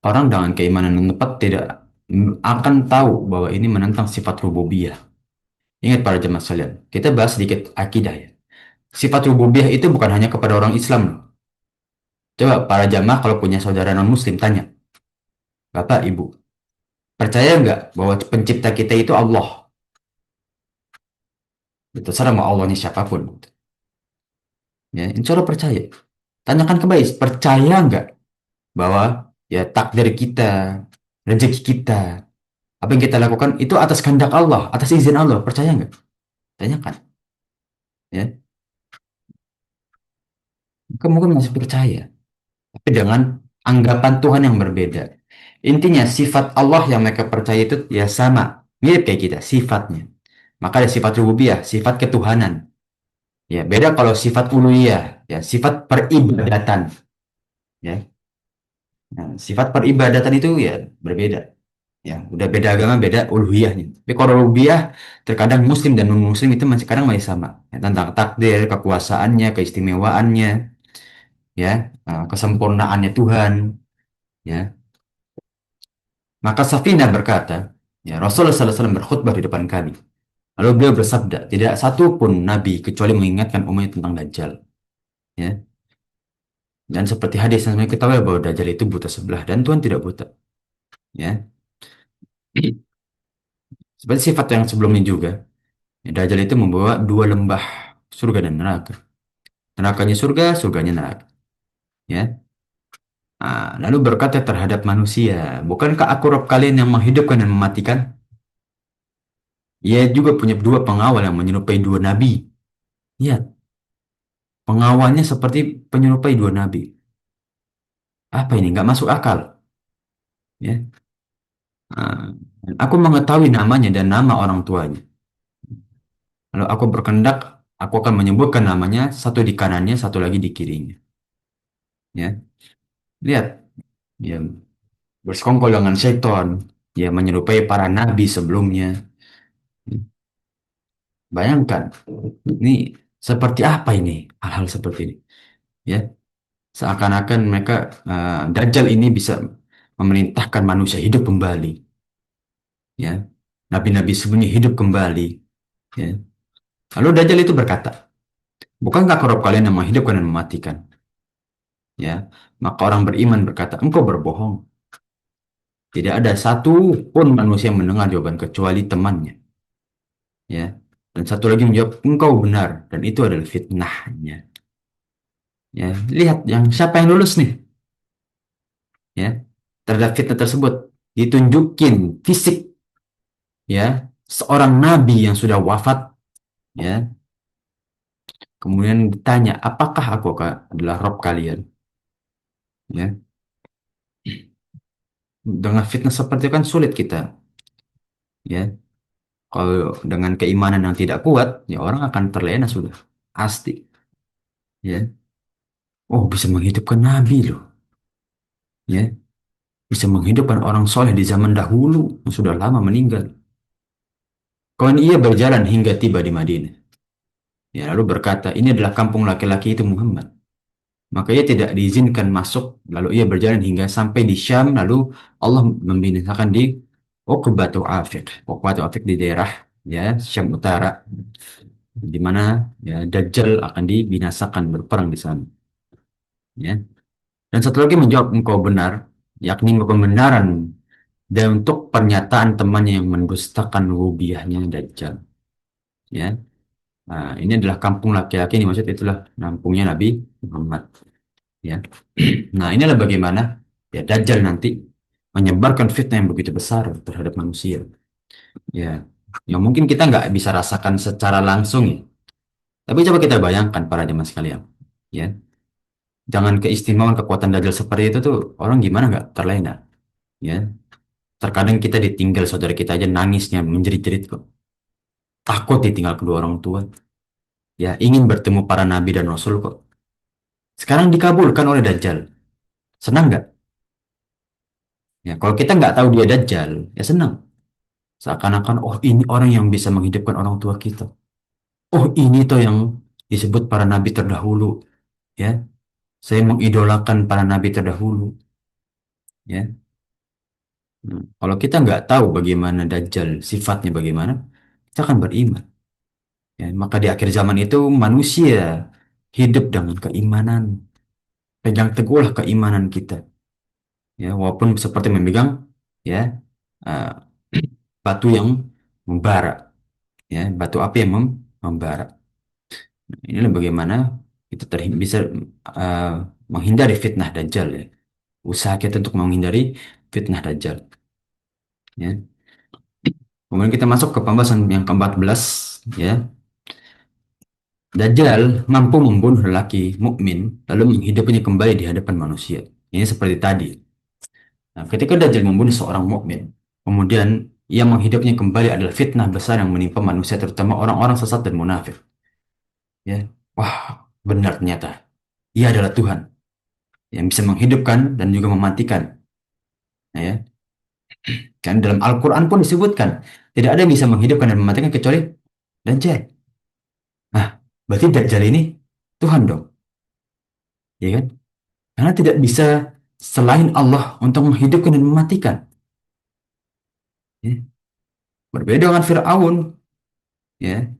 Orang dengan keimanan yang tepat tidak akan tahu bahwa ini menentang sifat rububiyah. Ingat para jemaah sekalian, kita bahas sedikit akidah, ya. Sifat rububiyah itu bukan hanya kepada orang Islam loh. Coba para jamaah kalau punya saudara non-Muslim tanya, Bapak, Ibu, percaya nggak bahwa pencipta kita itu Allah? Itu terserah mau Allahnya siapapun. Ya, insya Allah percaya. Tanyakan kembali, percaya nggak bahwa, ya, takdir kita, rezeki kita, apa yang kita lakukan itu atas kehendak Allah, atas izin Allah, percaya nggak? Tanyakan, ya. Kamu kan masih percaya, tapi dengan anggapan Tuhan yang berbeda. Intinya sifat Allah yang mereka percaya itu ya sama, mirip kayak kita sifatnya. Maka ada sifat rububiyah, sifat ketuhanan. Ya, beda kalau sifat uluhiyah, ya, sifat peribadatan, ya. Nah, sifat peribadatan itu ya berbeda. Ya, udah beda agama, beda uluhiyahnya. Tapi kalau rububiyah, terkadang muslim dan non-muslim itu masih kadang masih sama. Ya, tentang takdir, kekuasaannya, keistimewaannya, ya, kesempurnaannya Tuhan, ya. Maka Safina berkata, ya, Rasulullah SAW berkhutbah di depan kami. Lalu beliau bersabda, tidak satu pun nabi kecuali mengingatkan umatnya tentang Dajjal, ya. Dan seperti hadis yang kita tahu bahwa Dajjal itu buta sebelah dan Tuhan tidak buta, ya. Seperti sifat yang sebelumnya juga, ya, Dajjal itu membawa 2 lembah, surga dan neraka. Nerakanya surga, surganya neraka, ya. Lalu berkata terhadap manusia, bukankah aku Rabb kalian yang menghidupkan dan mematikan? Ia juga punya 2 pengawal yang menyerupai 2 nabi. Ya, pengawalnya seperti penyerupai 2 nabi. Apa ini? Nggak masuk akal, ya. Ah, aku mengetahui namanya dan nama orang tuanya. Lalu aku berkehendak, aku akan menyebutkan namanya, satu di kanannya, satu lagi di kirinya. Ya, lihat, ya, bersekongkol dengan setan, ya, menyerupai para nabi sebelumnya. Bayangkan, ini seperti apa ini, hal-hal seperti ini, ya. Seakan-akan mereka, Dajjal ini bisa memerintahkan manusia hidup kembali, ya. Nabi-nabi sebelumnya hidup kembali, ya. Lalu Dajjal itu berkata, bukankah Rob kalian yang menghidupkan dan mematikan? Ya, maka orang beriman berkata, engkau berbohong. Tidak ada satu pun manusia yang mendengar jawaban kecuali temannya. Ya, dan satu lagi menjawab, engkau benar, dan itu adalah fitnahnya. Ya, lihat yang siapa yang lulus nih, ya, terhadap fitnah tersebut. Ditunjukin fisik, ya, seorang nabi yang sudah wafat, ya. Kemudian ditanya, apakah aku adalah Rob kalian? Ya, dengan fitnah seperti itu kan sulit kita, ya. Kalau dengan keimanan yang tidak kuat, ya orang akan terlena sudah. Pasti. Ya. Oh, bisa menghidupkan nabi loh. Ya. Bisa menghidupkan orang soleh di zaman dahulu yang sudah lama meninggal. Kawan ia berjalan hingga tiba di Madinah. Ya, lalu berkata, ini adalah kampung laki-laki itu Muhammad. Maka ia tidak diizinkan masuk. Lalu ia berjalan hingga sampai di Syam. Lalu Allah membinasakan di Uqbatu Afiq. Uqbatu Afiq di daerah, ya, Syam Utara, di mana, ya, Dajjal akan dibinasakan berperang di sana. Ya. Dan satu lagi menjawab, engkau benar, yakni kebenaran dan untuk pernyataan temannya yang mendustakan rubiahnya Dajjal. Ya. Nah, ini adalah kampung laki-laki, ini maksud itulah kampungnya Nabi Muhammad. Ya. Nah, inilah bagaimana, ya, Dajjal nanti menyebarkan fitnah yang begitu besar terhadap manusia. Ya. Yang mungkin kita nggak bisa rasakan secara langsung, ya. Tapi coba kita bayangkan para jemaah sekalian. Ya. Jangan keistimewaan kekuatan Dajjal seperti itu tuh, orang gimana nggak terlena. Ya. Terkadang kita ditinggal saudara kita aja nangisnya menjerit-jerit kok. Takut ditinggal kedua orang tua. Ya, ingin bertemu para nabi dan rasul kok. Sekarang dikabulkan oleh Dajjal. Senang nggak? Ya, kalau kita nggak tahu dia Dajjal, ya senang. Seakan-akan, oh ini orang yang bisa menghidupkan orang tua kita. Oh ini tuh yang disebut para nabi terdahulu. Ya, saya mengidolakan para nabi terdahulu. Ya, kalau kita nggak tahu bagaimana Dajjal, sifatnya bagaimana, kita akan beriman. Ya, maka di akhir zaman itu manusia hidup dengan keimanan. Pegang teguhlah keimanan kita. Ya, walaupun seperti memegang, ya, uh, batu yang membara, ya, batu api yang membara. Inilah bagaimana kita bisa, uh, menghindari fitnah Dajjal, ya. Usaha kita untuk menghindari fitnah Dajjal. Ya. Kemudian kita masuk ke pembahasan yang ke-14, ya. Dajjal mampu membunuh lelaki mukmin lalu menghidupnya kembali di hadapan manusia. Ini seperti tadi. Nah, ketika Dajjal membunuh seorang mukmin, kemudian ia menghidupnya kembali adalah fitnah besar yang menimpa manusia, terutama orang-orang sesat dan munafik. Ya, wah, benar ternyata. Ia adalah Tuhan yang bisa menghidupkan dan juga mematikan. Nah, ya, kan dalam Al-Quran pun disebutkan tidak ada yang bisa menghidupkan dan mematikan kecuali Dajjal. Nah, berarti Dajjal ini Tuhan dong, ya kan? Karena tidak bisa selain Allah untuk menghidupkan dan mematikan. Ya. Berbeda dengan Fir'aun, ya,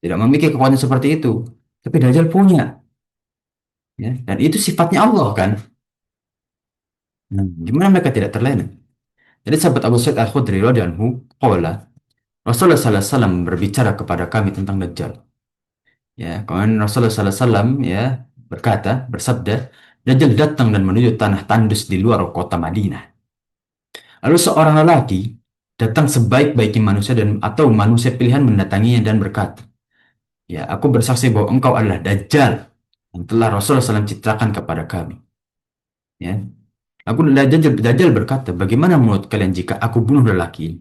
tidak memiliki kekuatan seperti itu. Tapi Dajjal punya, ya, dan itu sifatnya Allah kan. Nah, gimana mereka tidak terlena? Jadi sahabat Abu Sa'id Al-Khudri radhiyallahu anhu qala, Rasulullah sallallahu alaihi wasallam berbicara kepada kami tentang Dajjal. Ya, kemudian Rasulullah sallallahu alaihi wasallam, ya, berkata, bersabda, Dajjal datang dan menuju tanah tandus di luar kota Madinah. Lalu seorang lelaki datang sebaik-baiknya manusia dan atau manusia pilihan mendatanginya dan berkata, ya, aku bersaksi bahwa engkau adalah Dajjal yang telah Rasulullah SAW citrakan kepada kami. Ya, Dajjal berkata, bagaimana menurut kalian jika aku bunuh lelaki ini?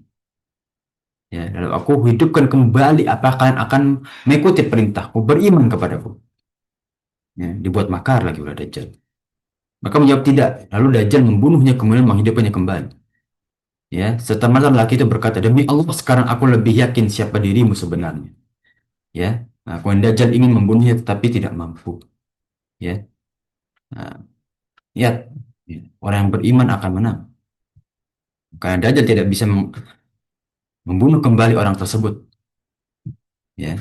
Ya, lalu aku hidupkan kembali, apa kalian akan mengikuti perintahku, beriman kepadaku? Ya, dibuat makar lagi oleh Dajjal. Maka menjawab tidak. Lalu Dajjal membunuhnya kemudian menghidupkannya kembali. Ya, serta malam laki itu berkata, demi Allah sekarang aku lebih yakin siapa dirimu sebenarnya. Ya, nah, kemudian Dajjal ingin membunuhnya tetapi tidak mampu. Ya, nah, ya, orang yang beriman akan menang. Karena Dajjal tidak bisa membunuh kembali orang tersebut. Ya,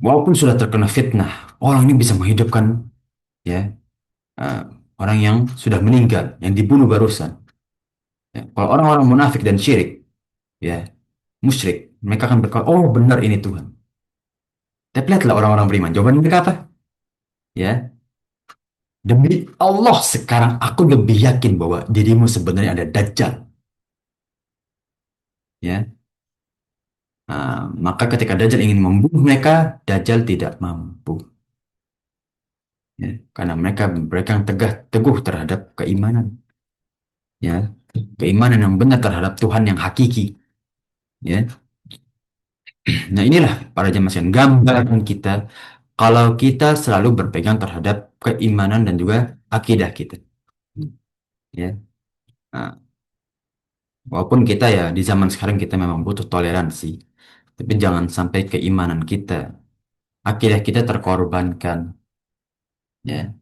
walaupun sudah terkena fitnah, orang ini bisa menghidupkan ya eh, orang yang sudah meninggal, yang dibunuh barusan. Ya, kalau orang-orang munafik dan syirik, ya musyrik, mereka akan berkata, oh benar ini Tuhan. Tapi lihatlah orang-orang beriman. Jawaban mereka apa? Ya, demi Allah sekarang aku lebih yakin bahwa dirimu sebenarnya ada Dajjal. Ya, maka ketika Dajjal ingin membunuh mereka, Dajjal tidak mampu. Ya, karena mereka yang teguh terhadap keimanan. Ya, keimanan yang benar terhadap Tuhan yang hakiki. Ya, nah inilah para jemaah sekalian gambaran kita kalau kita selalu berpegang terhadap keimanan dan juga akidah kita. Ya, nah, walaupun kita ya di zaman sekarang kita memang butuh toleransi, tapi jangan sampai keimanan kita, akidah kita terkorbankan, ya.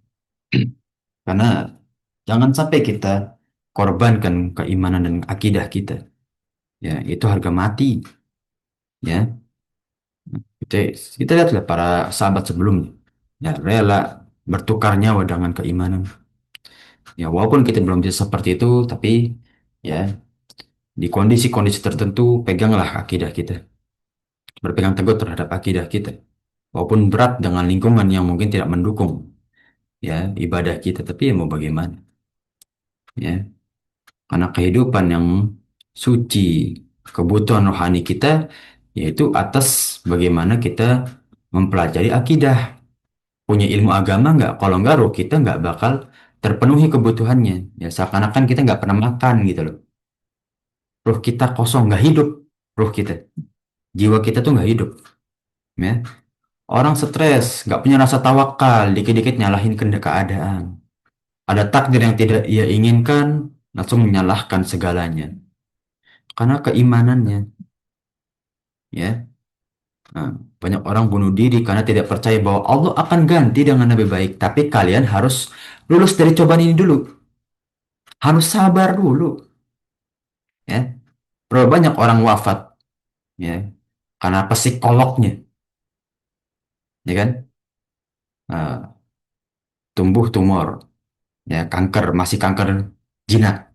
Karena jangan sampai kita korbankan keimanan dan akidah kita, ya. Itu harga mati, ya. Kita, kita lihatlah para sahabat sebelumnya, ya rela bertukar nyawa dengan keimanan. Ya walaupun kita belum bisa seperti itu, tapi ya di kondisi-kondisi tertentu peganglah akidah kita, berpegang teguh terhadap akidah kita. Walaupun berat dengan lingkungan yang mungkin tidak mendukung ya ibadah kita, tapi ya mau bagaimana ya, karena kehidupan yang suci, kebutuhan rohani kita yaitu atas bagaimana kita mempelajari akidah, punya ilmu agama nggak, kalau nggak roh kita nggak bakal terpenuhi kebutuhannya, ya seakan-akan kita nggak pernah makan gitu loh, roh kita kosong, nggak hidup, roh kita, jiwa kita tuh nggak hidup, ya. Orang stres, nggak punya rasa tawakal, dikit-dikit nyalahin keadaan. Ada takdir yang tidak ia inginkan, langsung menyalahkan segalanya. Karena keimanannya, ya. Nah, banyak orang bunuh diri karena tidak percaya bahwa Allah akan ganti dengan lebih baik. Tapi kalian harus lulus dari cobaan ini dulu. Harus sabar dulu, ya. Berapa banyak orang wafat, ya, karena psikolognya, ya kan? Nah, tumbuh tumor, ya, kanker, masih kanker jinak,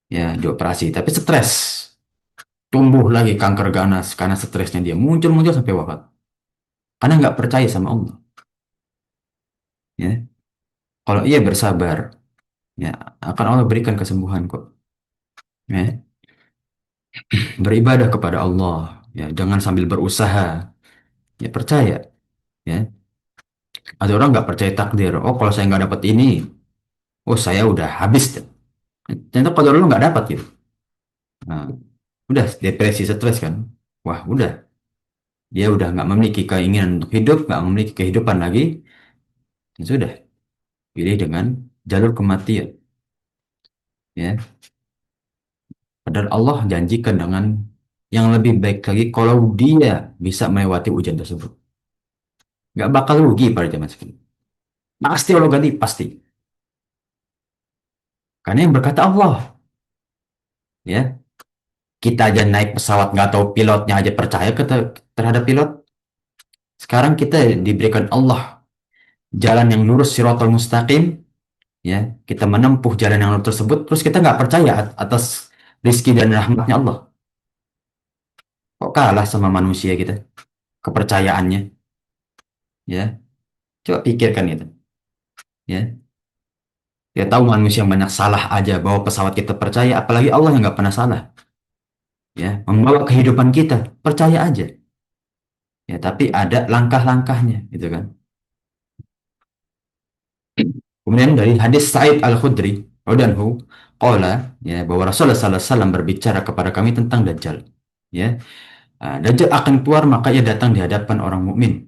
ya, dioperasi. Tapi stres, tumbuh lagi kanker ganas karena stresnya dia muncul-muncul sampai wafat. Karena nggak percaya sama Allah, ya. Kalau ia bersabar, ya, akan Allah berikan kesembuhan kok. Ya. Beribadah kepada Allah, ya, jangan sambil berusaha, ya percaya, ya. Ada orang nggak percaya takdir. Oh, kalau saya nggak dapat ini, oh saya udah habis. Ternyata kalau lu nggak dapat gitu. Nah, udah depresi, stres kan. Wah, udah. Dia udah nggak memiliki keinginan untuk hidup, nggak memiliki kehidupan lagi. Ya sudah, pilih dengan jalur kematian. Ya, padahal Allah janjikan dengan yang lebih baik lagi kalau dia bisa melewati ujian tersebut. Nggak bakal rugi pada zaman sekarang. Pasti Allah ganti, pasti. Karena yang berkata Allah, ya. Kita aja naik pesawat nggak tahu pilotnya aja percaya terhadap pilot. Sekarang kita diberikan Allah jalan yang lurus siratal mustaqim, ya. Kita menempuh jalan yang lurus tersebut, terus kita nggak percaya atas rizki dan rahmatnya Allah. Kok kalah sama manusia kita kepercayaannya, ya. Coba pikirkan itu, ya. Dia tahu manusia yang banyak salah aja bawa pesawat kita percaya, apalagi Allah yang nggak pernah salah, ya. Membawa kehidupan kita percaya aja, ya. Tapi ada langkah-langkahnya, gitu kan. Kemudian dari hadis Sa'id Al-Khudri radhiyallahu qala, ya, bahwa Rasulullah sallallahu alaihi wasallam berbicara kepada kami tentang Dajjal. Ya. Dajjal akan keluar maka ia datang di hadapan orang mukmin,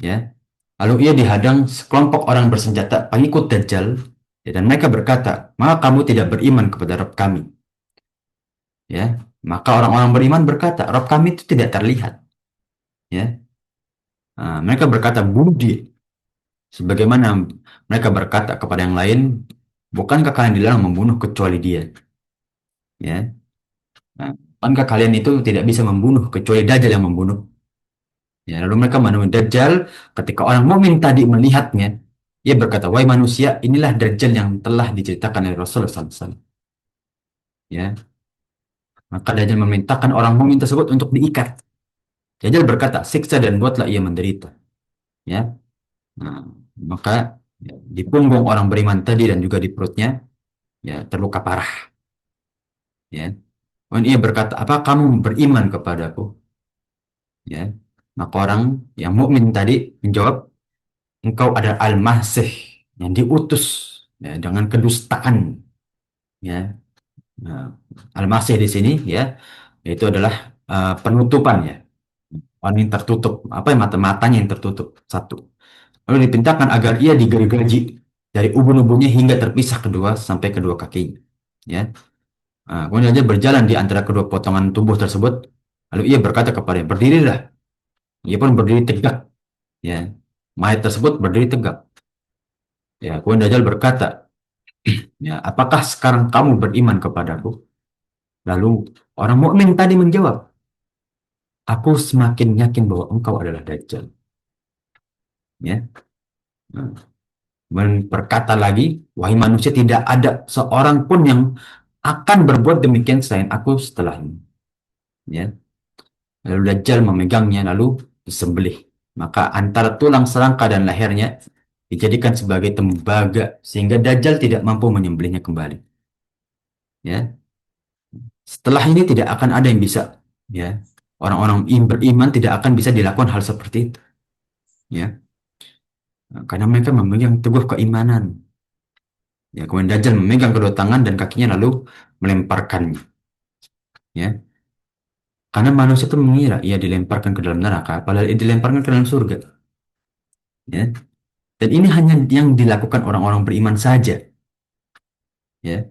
ya. Lalu ia dihadang sekelompok orang bersenjata pengikut Dajjal, ya, dan mereka berkata, maka kamu tidak beriman kepada Rabb kami, ya. Maka orang-orang beriman berkata, Rabb kami itu tidak terlihat, ya. Mereka berkata, bunuh dia. Sebagaimana mereka berkata kepada yang lain, bukankah kalian dilarang membunuh kecuali dia, ya. Nah, bukankah kalian itu tidak bisa membunuh kecuali Dajjal yang membunuh? Ya, lalu mereka menemui Dajjal. Ketika orang mukmin tadi melihatnya, ia berkata, wahai manusia, inilah Dajjal yang telah diceritakan oleh Rasulullah SAW. Ya, maka Dajjal memerintahkan orang mukmin tersebut untuk diikat. Dajjal berkata, siksa dan buatlah ia menderita. Ya, nah, maka ya, di punggung orang beriman tadi dan juga di perutnya, ya terluka parah. Ya, dan ia berkata, apa kamu beriman kepadaku? Ya, maka orang yang mukmin tadi menjawab, engkau adalah Al-Masih yang diutus, ya, dengan kedustaan, ya. Nah, Al-Masih di sini, ya, itu adalah penutupan, ya, orang yang tertutup, apa yang matanya yang tertutup satu, lalu dipintakan agar ia digergaji dari ubun-ubunnya hingga terpisah kedua sampai kedua kakinya, ya. Kemudian dia berjalan di antara kedua potongan tubuh tersebut, lalu ia berkata kepadanya, berdirilah. Ia pun berdiri tegak, ya. Mayat tersebut berdiri tegak, ya. Kemudian Dajjal berkata, ya, apakah sekarang kamu beriman kepadaku? Lalu orang mukmin tadi menjawab, aku semakin yakin bahwa engkau adalah Dajjal. Ya. Nah, berkata lagi, wahai manusia, tidak ada seorang pun yang akan berbuat demikian selain aku setelah ini. Ya. Lalu Dajjal memegangnya lalu disembelih. Maka antara tulang serangka dan lehernya dijadikan sebagai tembaga sehingga Dajjal tidak mampu menyembelihnya kembali. Ya. Setelah ini tidak akan ada yang bisa, ya. Orang-orang beriman tidak akan bisa dilakukan hal seperti itu, ya. Karena mereka memegang teguh keimanan. Ya, kemudian Dajjal memegang kedua tangan dan kakinya lalu melemparkannya. Ya, karena manusia itu mengira ia dilemparkan ke dalam neraka, padahal ia dilemparkan ke dalam surga. Ya, dan ini hanya yang dilakukan orang-orang beriman saja. Ya,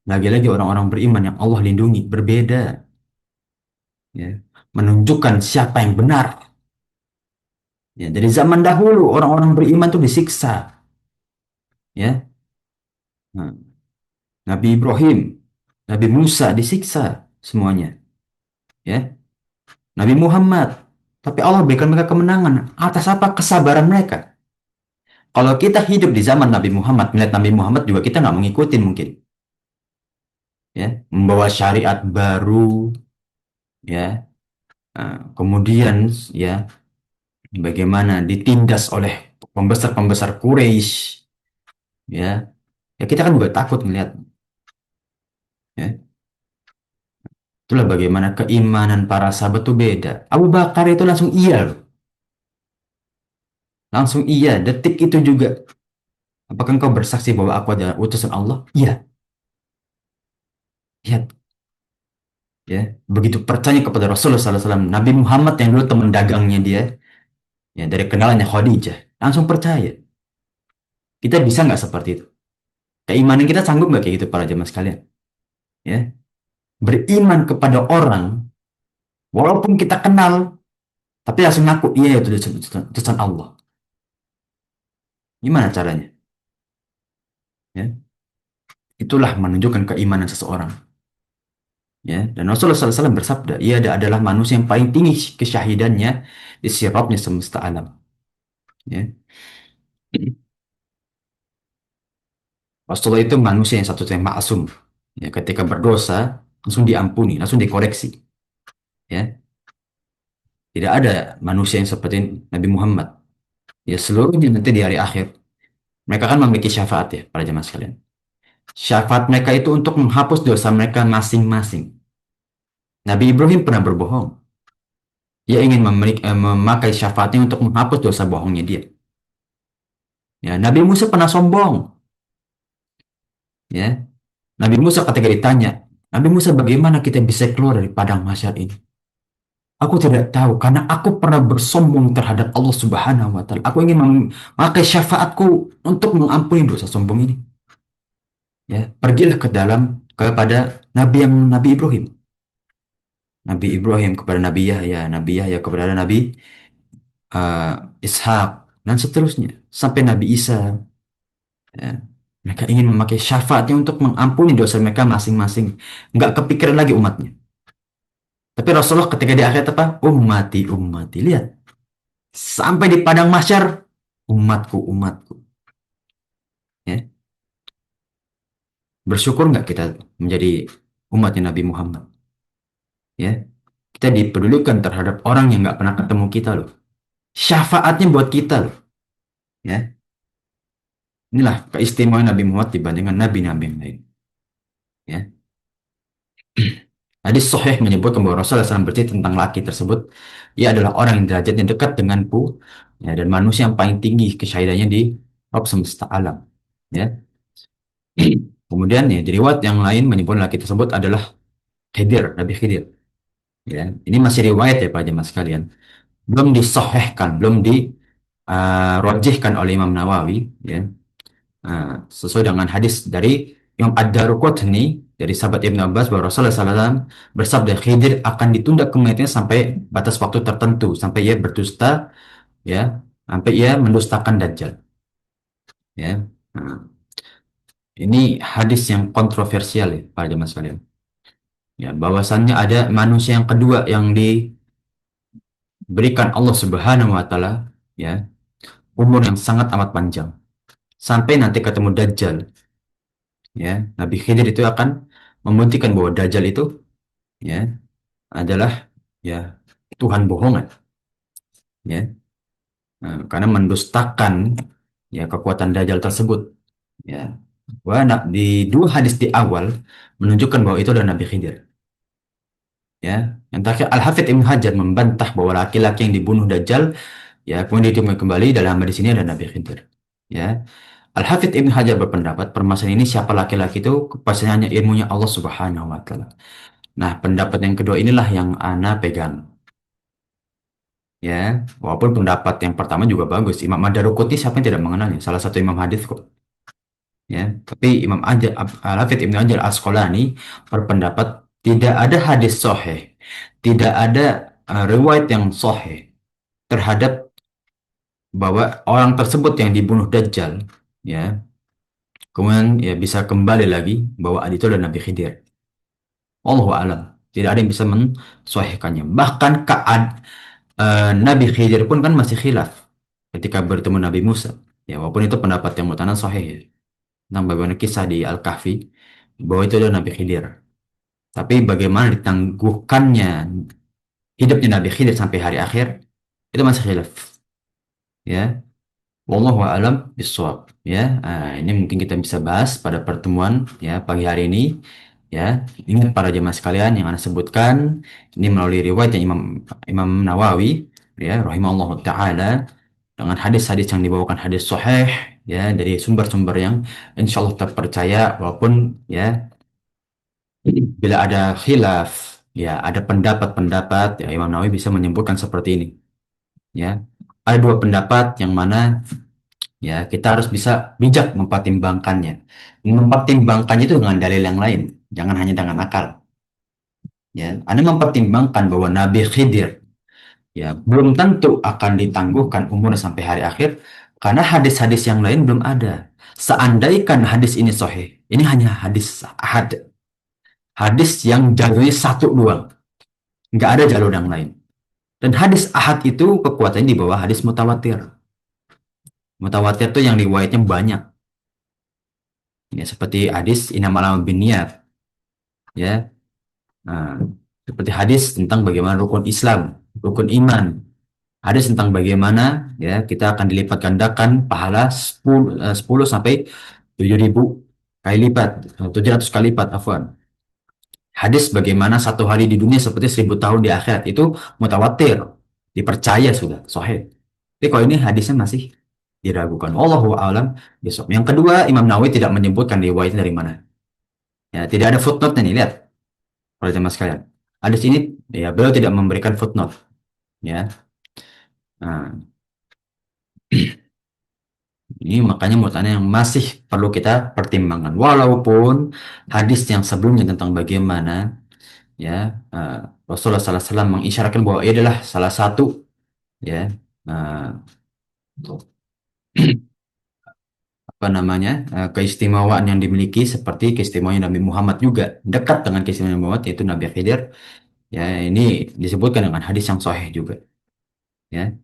lagi-lagi orang-orang beriman yang Allah lindungi berbeda. Ya, menunjukkan siapa yang benar. Ya, dari zaman dahulu orang-orang beriman itu disiksa. Ya, nah, Nabi Ibrahim, Nabi Musa disiksa semuanya. Ya, Nabi Muhammad. Tapi Allah berikan mereka kemenangan. Atas apa? Kesabaran mereka. Kalau kita hidup di zaman Nabi Muhammad, melihat Nabi Muhammad juga kita nggak mengikuti mungkin. Ya, membawa syariat baru, ya. Kemudian, ya, bagaimana ditindas oleh pembesar-pembesar Quraisy, ya. Ya kita kan juga takut melihat, ya. Itulah bagaimana keimanan para sahabat itu beda. Abu Bakar itu langsung iya loh. Langsung iya, detik itu juga. Apakah engkau bersaksi bahwa aku adalah utusan Allah? Iya. Ya, ya, begitu percaya kepada Rasulullah SAW, Nabi Muhammad yang dulu teman dagangnya dia, ya, dari kenalannya Khadijah, langsung percaya. Kita bisa nggak seperti itu? Keimanan kita sanggup nggak kayak gitu para jemaah sekalian? Ya, beriman kepada orang, walaupun kita kenal, tapi langsung ngaku iya itu utusan Allah. Gimana caranya? Ya, itulah menunjukkan keimanan seseorang. Ya, dan Rasulullah SAW bersabda, ia adalah manusia yang paling tinggi kesyahidannya di sirapnya semesta alam. Ya. Rasulullah itu manusia yang satu-satunya maksum. Ya, ketika berdosa, langsung diampuni, langsung dikoreksi. Ya, tidak ada manusia yang seperti Nabi Muhammad. Ya, seluruhnya nanti di hari akhir, mereka kan memiliki syafaat ya, para jemaah sekalian. Syafaat mereka itu untuk menghapus dosa mereka masing-masing. Nabi Ibrahim pernah berbohong. Dia ingin memakai syafaatnya untuk menghapus dosa bohongnya dia. Ya, Nabi Musa pernah sombong. Ya, Nabi Musa ketika ditanya, Nabi Musa, bagaimana kita bisa keluar dari padang mahsyar ini? Aku tidak tahu karena aku pernah bersombong terhadap Allah Subhanahu wa taala. Aku ingin memakai syafaatku untuk mengampuni dosa sombong ini. Ya, pergilah ke dalam kepada Nabi Ibrahim. Nabi Ibrahim kepada Nabi Yahya, Nabi Yahya kepada Nabi Ishak dan seterusnya sampai Nabi Isa. Ya. Mereka ingin memakai syafaatnya untuk mengampuni dosa mereka masing-masing. Nggak kepikiran lagi umatnya. Tapi Rasulullah ketika di akhir apa? Ummati, ummati. Lihat. Sampai di padang mahsyar, umatku, umatku. Ya. Bersyukur nggak kita menjadi umatnya Nabi Muhammad? Ya. Kita dipedulikan terhadap orang yang nggak pernah ketemu kita loh. Syafaatnya buat kita loh. Ya. Inilah keistimewaan Nabi Muhammad dibandingkan nabi-nabi yang lain. Ya. Hadis sahih menyebutkan bahwa Rasulullah SAW bercerita tentang laki tersebut. Ia adalah orang yang derajatnya dekat denganku, ya, dan manusia yang paling tinggi kesyahidannya di Rabb semesta alam. Ya. Kemudian ya, di riwayat yang lain menyebut laki tersebut adalah Khidir, Nabi Khidir. Ya. Ini masih riwayat ya Pak jemaah sekalian. Belum disahihkan, belum dirajihkan oleh Imam Nawawi. Ya. Sesuai dengan hadis dari Imam Ad-Daruqutni dari sahabat Ibn Abbas bahwa Rasulullah SAW bersabda Khidir akan ditunda kematiannya sampai batas waktu tertentu sampai ia berdusta, ya, sampai ia mendustakan Dajjal, ya. Nah, ini hadis yang kontroversial ya para jemaah sekalian, ya, bahwasannya ada manusia yang kedua yang diberikan Allah Subhanahu wa taala, ya, umur yang sangat amat panjang sampai nanti ketemu Dajjal, ya. Nabi Khidir itu akan membuktikan bahwa Dajjal itu, ya, adalah, ya, Tuhan bohongan, ya. Karena mendustakan, ya, kekuatan Dajjal tersebut, ya. Di dua hadis di awal menunjukkan bahwa itu adalah Nabi Khidir, ya. Yang terakhir Al-Hafidz Ibnu Hajar membantah bahwa laki-laki yang dibunuh Dajjal, ya, kemudian ditemui kembali dalam hadis ini adalah Nabi Khidir, ya. Al-Hafidz Ibnu Hajar berpendapat permasalahan ini siapa laki-laki itu kepastiannya ilmunya Allah Subhanahu wa taala. Nah, pendapat yang kedua inilah yang ana pegang. Ya, walaupun pendapat yang pertama juga bagus. Imam Ad-Daruqutni siapa yang tidak mengenalnya? Salah satu imam hadis kok. Ya, tapi Imam Al-Hafidz Ibnu Hajar Asqalani berpendapat tidak ada hadis sahih, tidak ada riwayat yang sahih terhadap bahwa orang tersebut yang dibunuh Dajjal, ya, kemudian ya bisa kembali lagi bahwa itu adalah Nabi Khidir. Allahu alam. Tidak ada yang bisa mensahihkannya. Bahkan Nabi Khidir pun kan masih khilaf ketika bertemu Nabi Musa. Ya, walaupun itu pendapat yang mutanah sahih ya, tentang bagaimana kisah di Al-Kahfi bahwa itu adalah Nabi Khidir. Tapi bagaimana ditangguhkannya hidupnya Nabi Khidir sampai hari akhir itu masih khilaf. Ya, wallahu a'lam bishawab. Ya, ini mungkin kita bisa bahas pada pertemuan ya pagi hari ini. Ya, ingat para jemaah sekalian yang Anda sebutkan ini melalui riwayat yang Imam Nawawi, ya, rahimahullah taala, dengan hadis-hadis yang dibawakan hadis sahih, ya, dari sumber-sumber yang insya Allah terpercaya, walaupun ya bila ada khilaf, ya ada pendapat-pendapat, ya Imam Nawawi bisa menyebutkan seperti ini, ya. Ada dua pendapat yang mana, ya, kita harus bisa bijak mempertimbangkannya. Mempertimbangkannya itu dengan dalil yang lain, jangan hanya dengan akal. Ya, Anda mempertimbangkan bahwa Nabi Khidir, ya, belum tentu akan ditangguhkan umur sampai hari akhir karena hadis-hadis yang lain belum ada. Seandaikan hadis ini sahih, ini hanya hadis ahad, hadis yang jalurnya satu doang, nggak ada jalur yang lain. Dan hadis ahad itu kekuatannya di bawah hadis mutawatir. Mutawatir itu yang riwayatnya banyak, ya, seperti hadis innamal a'malu binniyat, ya. Nah, seperti hadis tentang bagaimana rukun Islam, rukun iman, hadis tentang bagaimana, ya, kita akan dilipat gandakan pahala 10 sampai 7.000 kali lipat, 700 kali lipat, afwan. Hadis bagaimana satu hari di dunia seperti 1.000 tahun di akhirat itu mutawatir, dipercaya sudah, sahih. Tapi kalau ini hadisnya masih diragukan. Allahu a'lam besok. Yang kedua, Imam Nawawi tidak menyebutkan riwayatnya dari mana. Ya, tidak ada footnote nih, lihat. para jemaah sekalian. Hadis ini ya beliau tidak memberikan footnote ya. Nah, ini makanya menurut Anda yang masih perlu kita pertimbangkan. Walaupun hadis yang sebelumnya tentang bagaimana ya Rasulullah SAW mengisyaratkan bahwa ia adalah salah satu ya eh, apa namanya keistimewaan yang dimiliki seperti keistimewaan Nabi Muhammad juga dekat dengan keistimewaan Nabi Muhammad yaitu Nabi Khidir ya ini disebutkan dengan hadis yang sahih juga ya.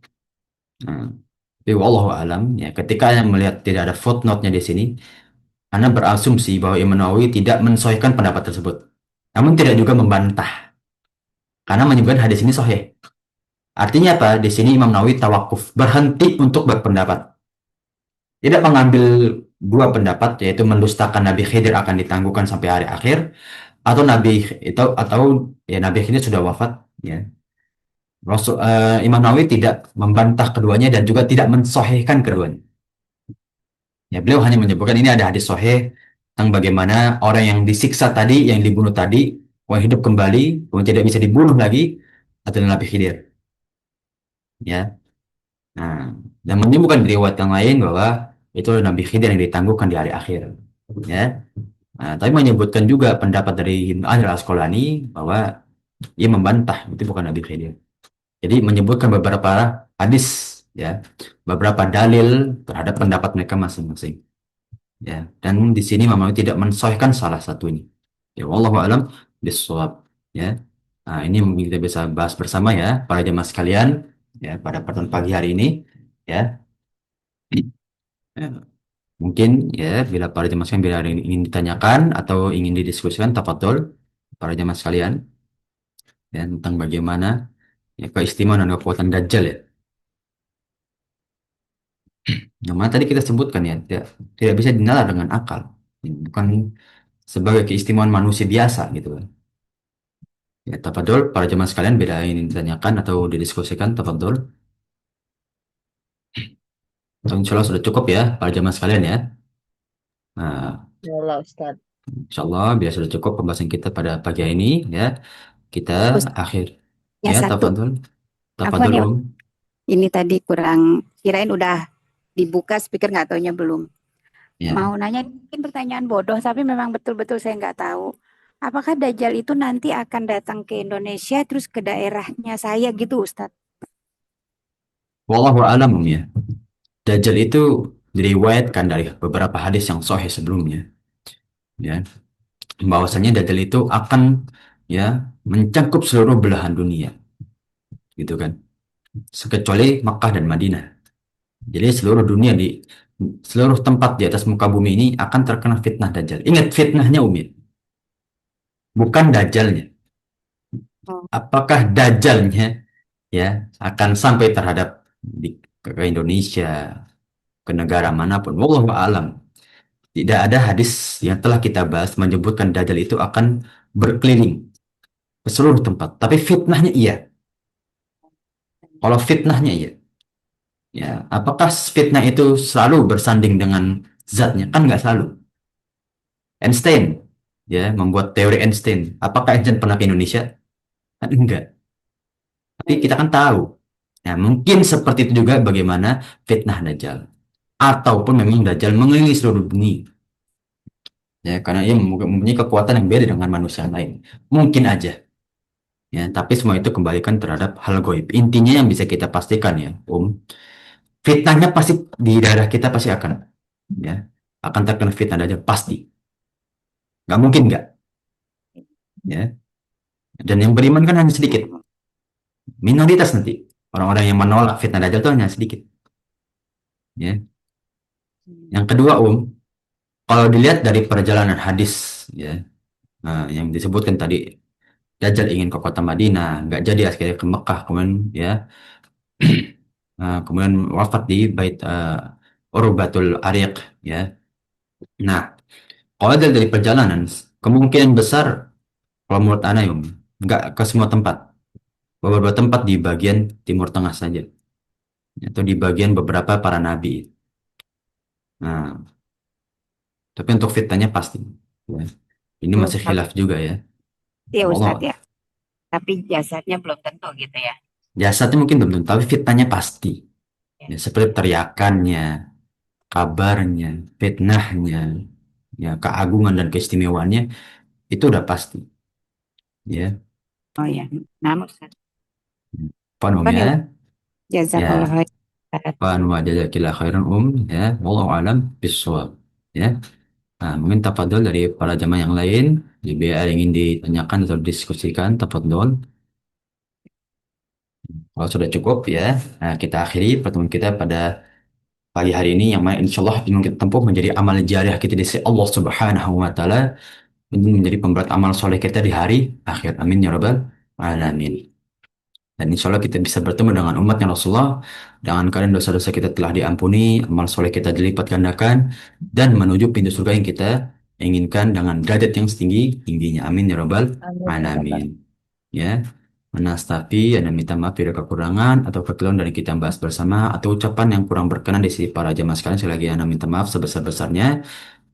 Nah, tapi wallahu alam ya ketika yang melihat tidak ada footnote-nya di sini, Anda berasumsi bahwa Imam Nawawi tidak mensahihkan pendapat tersebut. Namun tidak juga membantah karena menyebutkan hadis ini sahih. Artinya apa? Di sini Imam Nawawi tawakuf, berhenti untuk berpendapat. Tidak mengambil dua pendapat yaitu mendustakan Nabi Khidir akan ditangguhkan sampai hari akhir atau Nabi itu atau ya Nabi Khidir sudah wafat ya. Imam Nawawi tidak membantah keduanya dan juga tidak mensahihkan keduanya. Ya, beliau hanya menyebutkan ini ada hadis sahih tentang bagaimana orang yang disiksa tadi, yang dibunuh tadi, orang hidup kembali, kemudian tidak bisa dibunuh lagi, adalah Nabi Khidir. Ya, nah, dan menyebutkan di riwayat yang lain bahwa itu Nabi Khidir yang ditangguhkan di hari akhir. Ya, nah, tapi menyebutkan juga pendapat dari Ibnu Hajar Al-Asqalani bahwa ia membantah itu bukan Nabi Khidir. Jadi menyebutkan beberapa hadis, ya, beberapa dalil terhadap pendapat mereka masing-masing. Ya, dan di sini memang tidak mensahihkan salah satunya. Ya, wallahu alam bisawab. Ya. Nah, ini mungkin kita bisa bahas bersama ya, para jemaah sekalian, ya, pada pertemuan pagi hari ini, ya. Ya, mungkin ya, bila para jemaah sekalian bila ada yang ingin ditanyakan atau ingin didiskusikan, tafadhol para jemaah sekalian, ya, tentang bagaimana ya keistimewaan dan kekuatan Dajjal ya. Yang mana tadi kita sebutkan ya, tidak bisa dinalar dengan akal. Bukan sebagai keistimewaan manusia biasa gitu kan. Ya, tafadhol para jemaah sekalian bila ingin ditanyakan atau didiskusikan, tafadhol. Insya Allah sudah cukup ya para jemaah sekalian ya. Nah, Ya Allah, Ustaz. insya Allah biar sudah cukup pembahasan kita pada pagi hari ini ya. Kita Ustaz, akhir ya ya, satu. tafadhol. Afwan Tafadhol ya, Om. ini tadi kurang, kirain udah dibuka speaker nggak taunya belum. Ya. Mau nanya mungkin pertanyaan bodoh, tapi memang betul-betul saya nggak tahu. Apakah Dajjal itu nanti akan datang ke Indonesia terus ke daerahnya saya gitu, Ustaz? Wallahu a'lam Om ya. Dajjal itu diriwayatkan dari beberapa hadis yang sahih sebelumnya ya. Bahwasanya Dajjal itu akan ya mencakup seluruh belahan dunia gitu kan. Kecuali Makkah dan Madinah. Jadi seluruh dunia di seluruh tempat di atas muka bumi ini akan terkena fitnah Dajjal. Ingat fitnahnya Umi, bukan Dajjalnya. Oh, Apakah Dajjalnya ya akan sampai terhadap ke Indonesia, ke negara manapun? Wallahu alam. Tidak ada hadis yang telah kita bahas menyebutkan Dajjal itu akan berkeliling ke seluruh tempat. Tapi fitnahnya iya. Kalau fitnahnya iya. Ya, apakah fitnah itu selalu bersanding dengan zatnya? Kan nggak selalu. Einstein ya membuat teori Einstein. Apakah Einstein pernah ke Indonesia? Kan enggak. Tapi oh kita iya. kan tahu. Nah, mungkin seperti itu juga bagaimana fitnah Dajjal. Ataupun memang Dajjal mengelilingi seluruh dunia. Ya, karena ia mempunyai kekuatan yang beda dengan manusia lain. Mungkin aja. Ya, tapi semua itu kembalikan terhadap hal goib. Intinya yang bisa kita pastikan ya, fitnahnya pasti di daerah kita pasti akan, ya, akan terkena fitnah Dajjal pasti. Nggak mungkin nggak, ya. Dan yang beriman kan hanya sedikit, minoritas nanti. Orang-orang yang menolak fitnah Dajjal itu hanya sedikit, ya. Yang kedua, kalau dilihat dari perjalanan hadis, ya, yang disebutkan tadi, Dajjal ingin ke kota Madinah, nggak jadi akhirnya ke Mekah, kemudian ya, kemudian wafat di Bait Urbatul Ariq, ya. Nah, kalau dilihat dari perjalanan, kemungkinan besar, kalau menurut Ana, nggak ke semua tempat, beberapa tempat di bagian Timur Tengah saja, atau di bagian beberapa para nabi. Nah, tapi untuk fitnahnya pasti, ya. Ini Oh, masih khilaf juga ya. Iya Ustadz Allah. ya. Tapi jasadnya belum tentu gitu ya. Jasadnya mungkin belum tentu, tapi fitnahnya pasti. Ya, Ya, seperti teriakannya, kabarnya, fitnahnya, ya keagungan dan keistimewaannya itu udah pasti. Ya, oh ya. Nah, Ustadz. paham Kan ya, ya? jazakallah Ya, khair. Ustadz. paham wa jazakillah khairan ya. Wallahu alam bisawab. Ya. Nah, mungkin tafadhol dari para jamaah yang lain, lebih ada yang ingin ditanyakan atau diskusikan, tafadhol. Kalau sudah cukup ya, nah, kita akhiri pertemuan kita pada pagi hari ini yang mana insya Allah yang kita tempuh menjadi amal jariah kita di sisi Allah Subhanahu wa taala, menjadi pemberat amal soleh kita di hari akhir. Amin ya rabbal alamin. Dan insya Allah kita bisa bertemu dengan umatnya Rasulullah dengan keadaan dosa-dosa kita telah diampuni, amal soleh kita dilipat gandakan, dan menuju pintu surga yang kita inginkan dengan derajat yang setinggi tingginya. Amin ya rabbal Amin ya Rabbal. alamin. Ya, Mas tapi Anda minta maaf bila kekurangan atau kekeliruan dari kita yang bahas bersama atau ucapan yang kurang berkenan di sisi para jemaah sekalian. Sekali lagi Anda minta maaf sebesar-besarnya.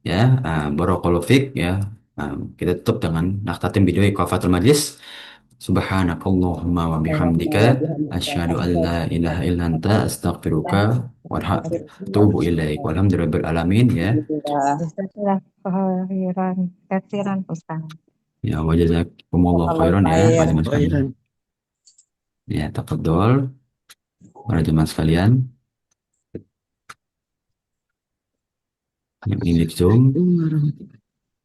Ya, barakallahu fik ya. Kita tutup dengan naktatim video iqafatul majlis. Subhanakallahumma wa bihamdika asyhadu an la ilaha illa anta astaghfiruka wa atubu ilaik. Walhamdulillahirabbil alamin ya. Jazakallah khairan. Kasiran Ustaz. Ya, wa jazakumullahu Kalau khairan ya, Pak khair, jemaah sekalian. khairan. Ya, tafadhol para jemaah sekalian yang ini Zoom. Assalamualaikum warahmatullahi